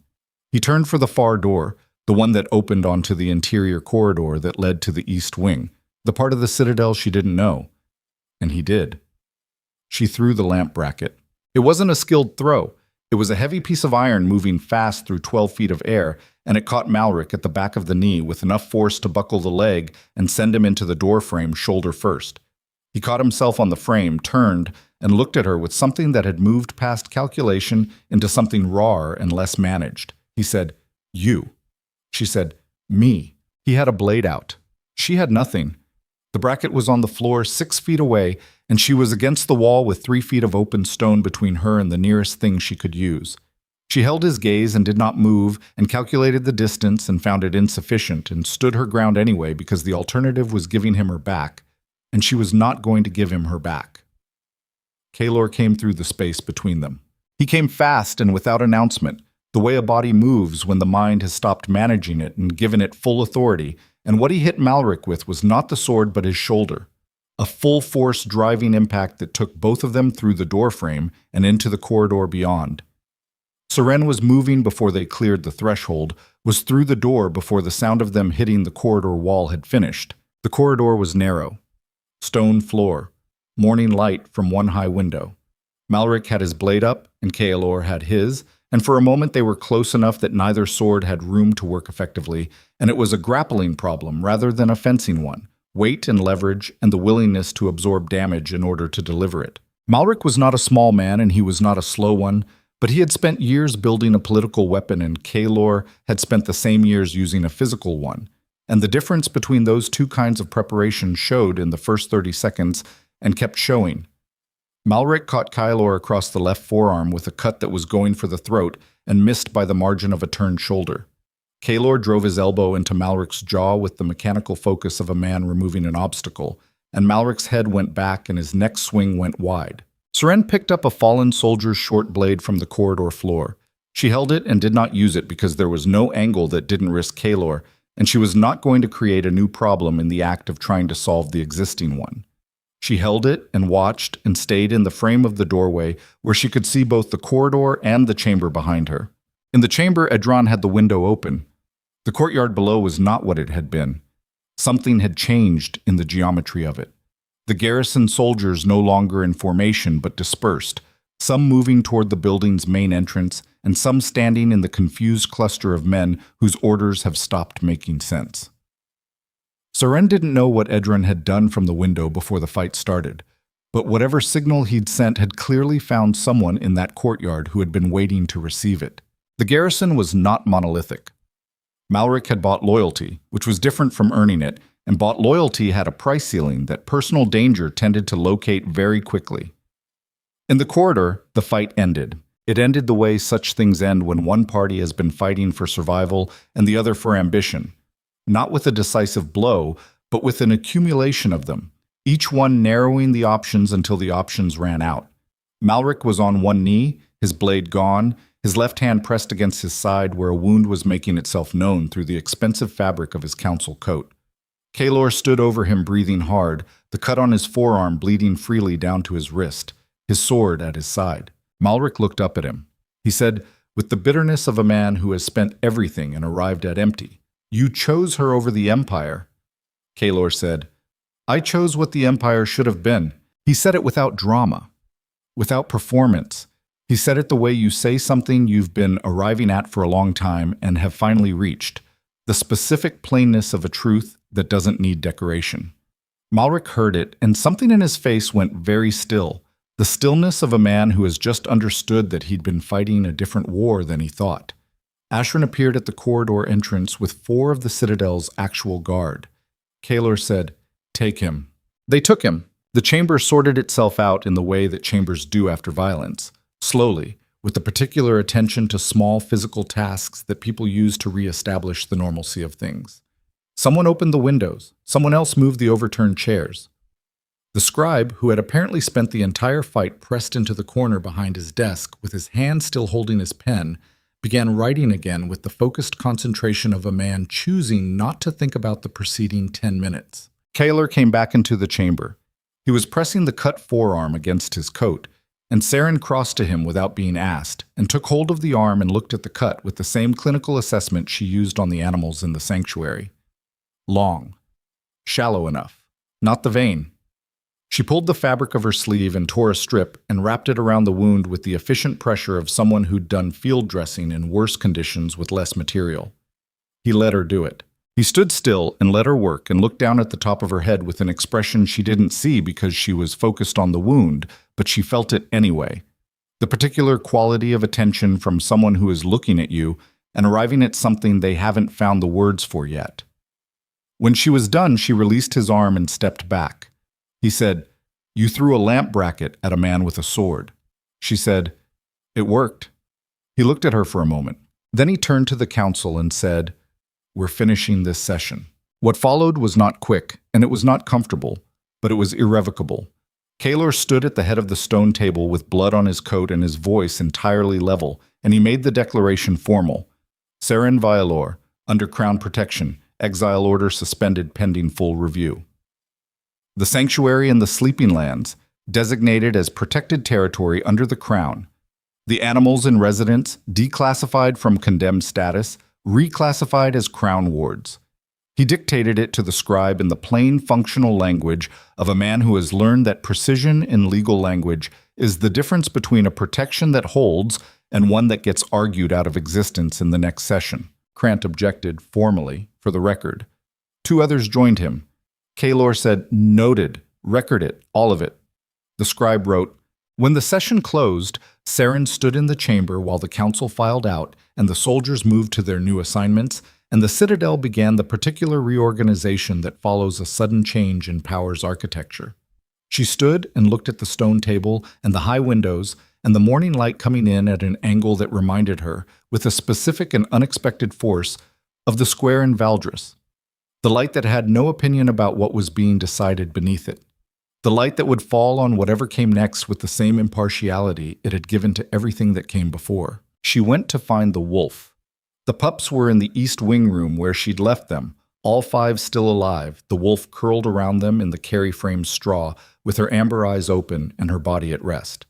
He turned for the far door, the one that opened onto the interior corridor that led to the east wing, the part of the citadel she didn't know. And he did. She threw the lamp bracket. It wasn't a skilled throw. It was a heavy piece of iron moving fast through 12 feet of air, and it caught Malric at the back of the knee with enough force to buckle the leg and send him into the door frame shoulder first. He caught himself on the frame, turned, and looked at her with something that had moved past calculation into something rawer and less managed. He said, "You." She said, "Me." He had a blade out. She had nothing. The bracket was on the floor 6 feet away, and she was against the wall with 3 feet of open stone between her and the nearest thing she could use. She held his gaze and did not move, and calculated the distance and found it insufficient, and stood her ground anyway because the alternative was giving him her back, and she was not going to give him her back. Vaelor came through the space between them. He came fast and without announcement, the way a body moves when the mind has stopped managing it and given it full authority, and what he hit Malric with was not the sword but his shoulder. A full-force driving impact that took both of them through the doorframe and into the corridor beyond. Seren was moving before they cleared the threshold, was through the door before the sound of them hitting the corridor wall had finished. The corridor was narrow. Stone floor. Morning light from one high window. Malric had his blade up, and Vaelor had his, and for a moment they were close enough that neither sword had room to work effectively, and it was a grappling problem rather than a fencing one. Weight and leverage, and the willingness to absorb damage in order to deliver it. Malric was not a small man, and he was not a slow one, but he had spent years building a political weapon, and Vaelor had spent the same years using a physical one. And the difference between those two kinds of preparation showed in the first 30 seconds and kept showing. Malric caught Vaelor across the left forearm with a cut that was going for the throat and missed by the margin of a turned shoulder. Vaelor drove his elbow into Malric's jaw with the mechanical focus of a man removing an obstacle, and Malric's head went back and his neck swing went wide. Seren picked up a fallen soldier's short blade from the corridor floor. She held it and did not use it because there was no angle that didn't risk Vaelor, and she was not going to create a new problem in the act of trying to solve the existing one. She held it and watched and stayed in the frame of the doorway where she could see both the corridor and the chamber behind her. In the chamber, Edron had the window open. The courtyard below was not what it had been. Something had changed in the geometry of it. The garrison soldiers no longer in formation but dispersed, some moving toward the building's main entrance and some standing in the confused cluster of men whose orders have stopped making sense. Seren didn't know what Edron had done from the window before the fight started, but whatever signal he'd sent had clearly found someone in that courtyard who had been waiting to receive it. The garrison was not monolithic. Malric had bought loyalty, which was different from earning it, and bought loyalty had a price ceiling that personal danger tended to locate very quickly. In the corridor, the fight ended. It ended the way such things end when one party has been fighting for survival and the other for ambition. Not with a decisive blow, but with an accumulation of them, each one narrowing the options until the options ran out. Malric was on one knee, his blade gone, his left hand pressed against his side where a wound was making itself known through the expensive fabric of his council coat. Vaelor stood over him breathing hard, the cut on his forearm bleeding freely down to his wrist, his sword at his side. Malric looked up at him. He said, with the bitterness of a man who has spent everything and arrived at empty, "You chose her over the Empire." Vaelor said, "I chose what the Empire should have been." He said it without drama, without performance. He said it the way you say something you've been arriving at for a long time and have finally reached, the specific plainness of a truth that doesn't need decoration. Malric heard it, and something in his face went very still, the stillness of a man who has just understood that he'd been fighting a different war than he thought. Ashran appeared at the corridor entrance with 4 of the Citadel's actual guard. Vaelor said, "Take him." They took him. The chamber sorted itself out in the way that chambers do after violence, slowly, with the particular attention to small physical tasks that people use to re-establish the normalcy of things. Someone opened the windows. Someone else moved the overturned chairs. The scribe, who had apparently spent the entire fight pressed into the corner behind his desk with his hand still holding his pen, began writing again with the focused concentration of a man choosing not to think about the preceding 10 minutes. Vaelor came back into the chamber. He was pressing the cut forearm against his coat, and Seren crossed to him without being asked and took hold of the arm and looked at the cut with the same clinical assessment she used on the animals in the sanctuary. Long. Shallow enough. Not the vein. She pulled the fabric of her sleeve and tore a strip and wrapped it around the wound with the efficient pressure of someone who'd done field dressing in worse conditions with less material. He let her do it. He stood still and let her work and looked down at the top of her head with an expression she didn't see because she was focused on the wound, but she felt it anyway. The particular quality of attention from someone who is looking at you and arriving at something they haven't found the words for yet. When she was done, she released his arm and stepped back. He said, "You threw a lamp bracket at a man with a sword." She said, "It worked." He looked at her for a moment. Then he turned to the council and said, "We're finishing this session." What followed was not quick, and it was not comfortable, but it was irrevocable. Vaelor stood at the head of the stone table with blood on his coat and his voice entirely level, and he made the declaration formal. Seren Vaelor, under Crown protection, exile order suspended pending full review. The sanctuary and the sleeping lands, designated as protected territory under the Crown. The animals in residence, declassified from condemned status, reclassified as Crown wards. He dictated it to the scribe in the plain functional language of a man who has learned that precision in legal language is the difference between a protection that holds and one that gets argued out of existence in the next session. Krant objected formally, for the record. 2 others joined him. Vaelor said, "Noted, record it, all of it." The scribe wrote, "When the session closed, Seren stood in the chamber while the council filed out and the soldiers moved to their new assignments, and the citadel began the particular reorganization that follows a sudden change in power's architecture." She stood and looked at the stone table and the high windows and the morning light coming in at an angle that reminded her, with a specific and unexpected force, of the square in Valdris. The light that had no opinion about what was being decided beneath it. The light that would fall on whatever came next with the same impartiality it had given to everything that came before. She went to find the wolf. The pups were in the east wing room where she'd left them, all 5 still alive, the wolf curled around them in the carry frame straw, with her amber eyes open and her body at rest.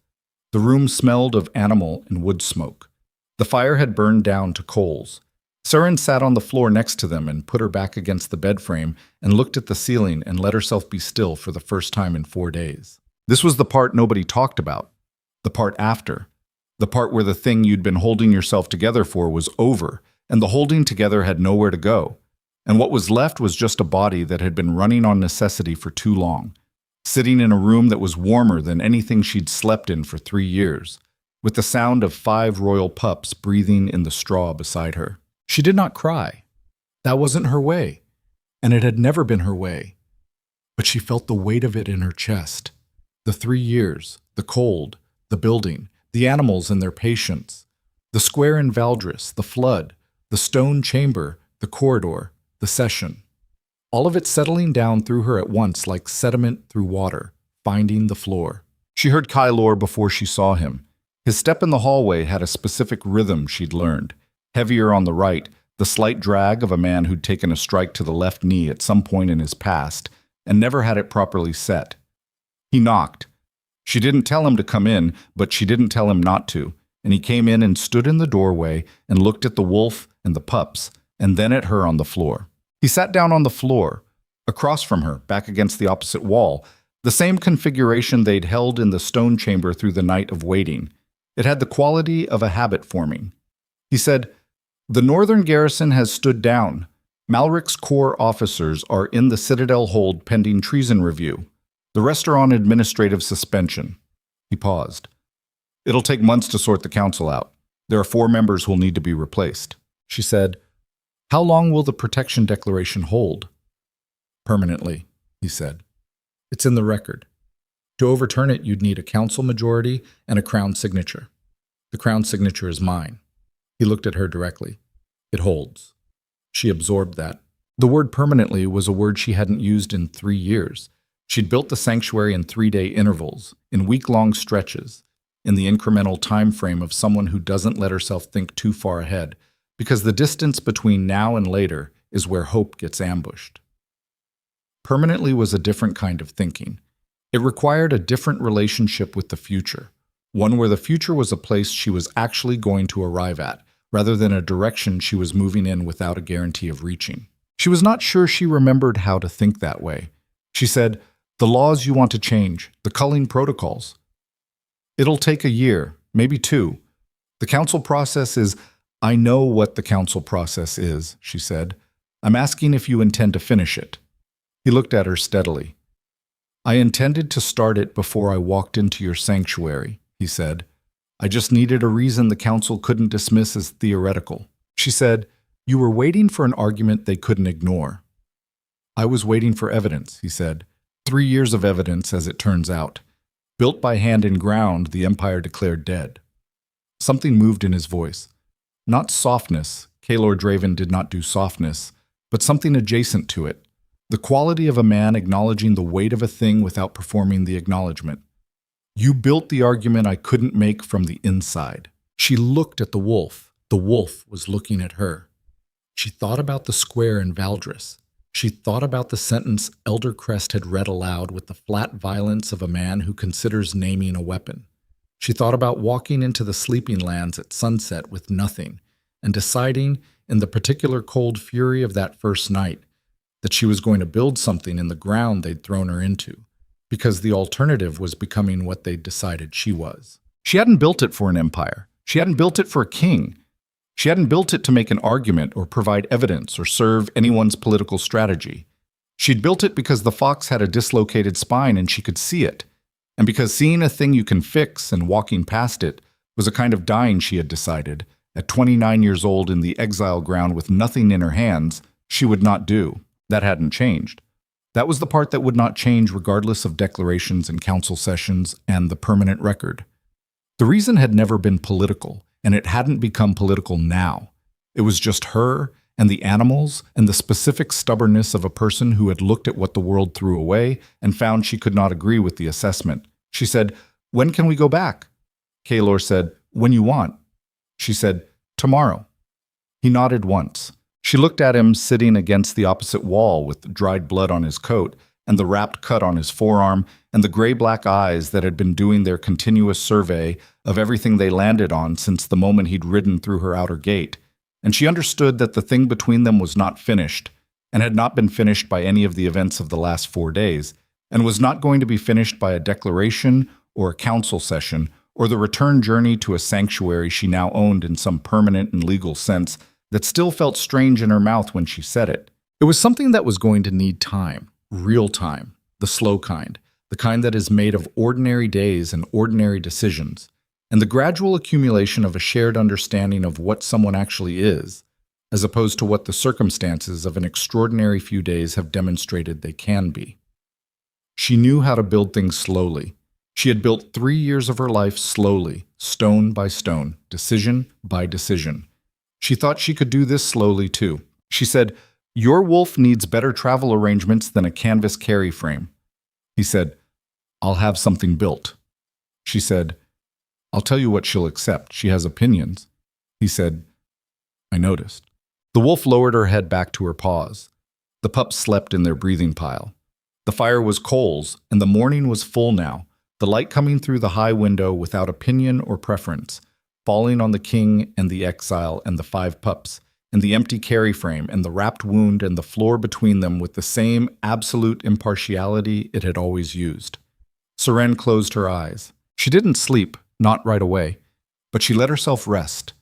The room smelled of animal and wood smoke. The fire had burned down to coals. Seren sat on the floor next to them and put her back against the bed frame and looked at the ceiling and let herself be still for the first time in 4 days. This was the part nobody talked about. The part after. The part where the thing you'd been holding yourself together for was over, and the holding together had nowhere to go. And what was left was just a body that had been running on necessity for too long, sitting in a room that was warmer than anything she'd slept in for 3 years, with the sound of 5 royal pups breathing in the straw beside her. She did not cry. That wasn't her way, and it had never been her way. But she felt the weight of it in her chest. The 3 years, the cold, the building, the animals and their patience, the square in Valdris, the flood, the stone chamber, the corridor, the session. All of it settling down through her at once like sediment through water, finding the floor. She heard Vaelor before she saw him. His step in the hallway had a specific rhythm she'd learned. Heavier on the right, the slight drag of a man who'd taken a strike to the left knee at some point in his past and never had it properly set. He knocked. She didn't tell him to come in, but she didn't tell him not to, and he came in and stood in the doorway and looked at the wolf and the pups, and then at her on the floor. He sat down on the floor, across from her, back against the opposite wall, the same configuration they'd held in the stone chamber through the night of waiting. It had the quality of a habit forming. He said, "The northern garrison has stood down. Malric's corps officers are in the citadel hold pending treason review. The rest are on administrative suspension." He paused. "It'll take months to sort the council out. There are 4 members who'll need to be replaced." She said, "How long will the protection declaration hold?" "Permanently," he said. "It's in the record. To overturn it, you'd need a council majority and a crown signature. The crown signature is mine." He looked at her directly. "It holds." She absorbed that. The word permanently was a word she hadn't used in 3 years. She'd built the sanctuary in 3-day intervals, in week-long stretches, in the incremental time frame of someone who doesn't let herself think too far ahead, because the distance between now and later is where hope gets ambushed. Permanently was a different kind of thinking. It required a different relationship with the future, one where the future was a place she was actually going to arrive at, rather than a direction she was moving in without a guarantee of reaching. She was not sure she remembered how to think that way. She said, The laws you want to change, the culling protocols. It'll take a year, maybe 2. The council process is, I know what the council process is, she said. I'm asking if you intend to finish it. He looked at her steadily. I intended to start it before I walked into your sanctuary, he said. I just needed a reason the council couldn't dismiss as theoretical. She said, you were waiting for an argument they couldn't ignore. I was waiting for evidence, he said. 3 years of evidence, as it turns out. Built by hand and ground, the empire declared dead. Something moved in his voice. Not softness, Kaelor Draven did not do softness, but something adjacent to it. The quality of a man acknowledging the weight of a thing without performing the acknowledgement. You built the argument I couldn't make from the inside. She looked at the wolf. The wolf was looking at her. She thought about the square in Valdris. She thought about the sentence Elder Crest had read aloud with the flat violence of a man who considers naming a weapon. She thought about walking into the sleeping lands at sunset with nothing, and deciding, in the particular cold fury of that first night, that she was going to build something in the ground they'd thrown her into, because the alternative was becoming what they'd decided she was. She hadn't built it for an empire. She hadn't built it for a king. She hadn't built it to make an argument or provide evidence or serve anyone's political strategy. She'd built it because the fox had a dislocated spine and she could see it, and because seeing a thing you can fix and walking past it was a kind of dying she had decided, at 29 years old in the exile ground with nothing in her hands, she would not do. That hadn't changed. That was the part that would not change regardless of declarations and council sessions and the permanent record. The reason had never been political, and it hadn't become political now. It was just her and the animals and the specific stubbornness of a person who had looked at what the world threw away and found she could not agree with the assessment. She said, when can we go back? Kaelor said, when you want. She said, tomorrow. He nodded once. She looked at him sitting against the opposite wall with dried blood on his coat and the wrapped cut on his forearm and the gray-black eyes that had been doing their continuous survey of everything they landed on since the moment he'd ridden through her outer gate, and she understood that the thing between them was not finished, and had not been finished by any of the events of the last 4 days, and was not going to be finished by a declaration or a council session or the return journey to a sanctuary she now owned in some permanent and legal sense that still felt strange in her mouth when she said it. It was something that was going to need time, real time, the slow kind, the kind that is made of ordinary days and ordinary decisions, and the gradual accumulation of a shared understanding of what someone actually is, as opposed to what the circumstances of an extraordinary few days have demonstrated they can be. She knew how to build things slowly. She had built 3 years of her life slowly, stone by stone, decision by decision. She thought she could do this slowly too. She said, your wolf needs better travel arrangements than a canvas carry frame. He said, I'll have something built. She said, I'll tell you what she'll accept. She has opinions. He said, I noticed. The wolf lowered her head back to her paws. The pups slept in their breathing pile. The fire was coals, and the morning was full now, the light coming through the high window without opinion or preference, falling on the king and the exile and the 5 pups, and the empty carry frame and the wrapped wound and the floor between them with the same absolute impartiality it had always used. Seren closed her eyes. She didn't sleep, not right away, but she let herself rest.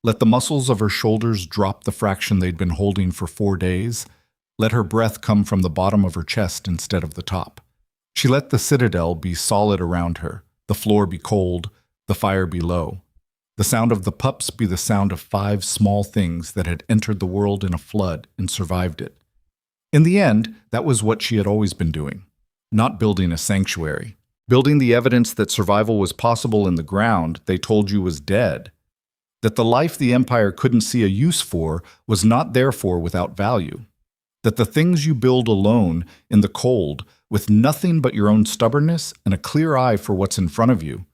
Let the muscles of her shoulders drop the fraction they'd been holding for 4 days. Let her breath come from the bottom of her chest instead of the top. She let the citadel be solid around her, the floor be cold, the fire be low. The sound of the pups be the sound of 5 small things that had entered the world in a flood and survived it. In the end, that was what she had always been doing. Not building a sanctuary. Building the evidence that survival was possible in the ground they told you was dead. That the life the empire couldn't see a use for was not therefore without value. That the things you build alone, in the cold, with nothing but your own stubbornness and a clear eye for what's in front of you,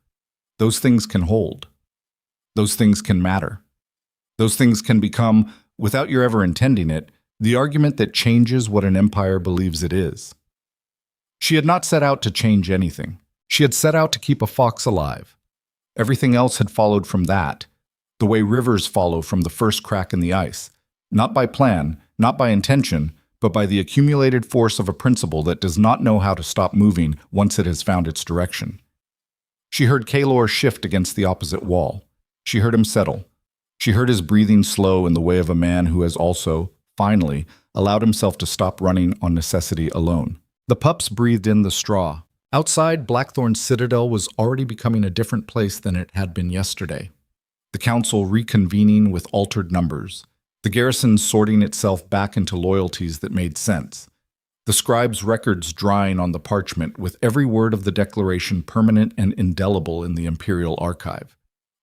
those things can hold. Those things can matter. Those things can become, without your ever intending it, the argument that changes what an empire believes it is. She had not set out to change anything. She had set out to keep a fox alive. Everything else had followed from that, the way rivers follow from the first crack in the ice, not by plan, not by intention, but by the accumulated force of a principle that does not know how to stop moving once it has found its direction. She heard Vaelor shift against the opposite wall. She heard him settle. She heard his breathing slow in the way of a man who has also, finally, allowed himself to stop running on necessity alone. The pups breathed in the straw. Outside, Blackthorn's citadel was already becoming a different place than it had been yesterday. The council reconvening with altered numbers. The garrison sorting itself back into loyalties that made sense. The scribes' records drying on the parchment with every word of the declaration permanent and indelible in the imperial archive.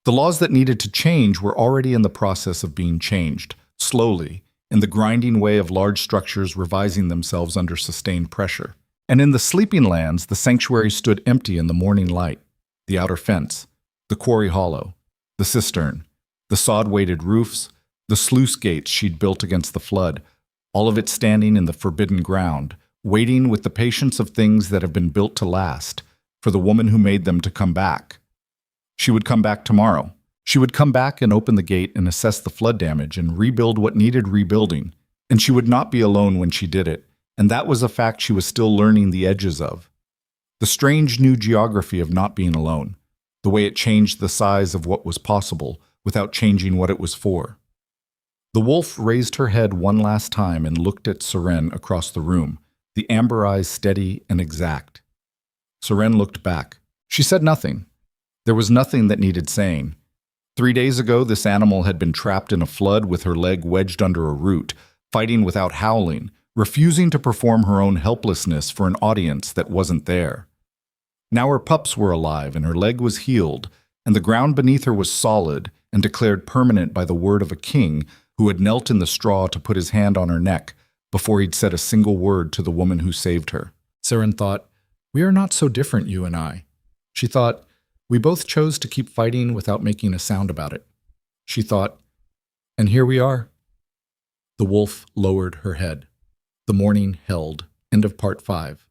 The laws that needed to change were already in the process of being changed, slowly, in the grinding way of large structures revising themselves under sustained pressure. And in the sleeping lands, the sanctuary stood empty in the morning light. The outer fence, the quarry hollow, the cistern, the sod-weighted roofs, the sluice gates she'd built against the flood, all of it standing in the forbidden ground, waiting with the patience of things that have been built to last, for the woman who made them to come back. She would come back tomorrow. She would come back and open the gate and assess the flood damage and rebuild what needed rebuilding, and she would not be alone when she did it, and that was a fact she was still learning the edges of. The strange new geography of not being alone, the way it changed the size of what was possible without changing what it was for. The wolf raised her head one last time and looked at Seren across the room, the amber eyes steady and exact. Seren looked back. She said nothing. There was nothing that needed saying. 3 days ago, this animal had been trapped in a flood with her leg wedged under a root, fighting without howling, refusing to perform her own helplessness for an audience that wasn't there. Now her pups were alive and her leg was healed, and the ground beneath her was solid and declared permanent by the word of a king who had knelt in the straw to put his hand on her neck before he'd said a single word to the woman who saved her. Seren thought, "We are not so different, you and I." She thought, "We both chose to keep fighting without making a sound about it." She thought, "And here we are." The wolf lowered her head. The morning held. End of part 5.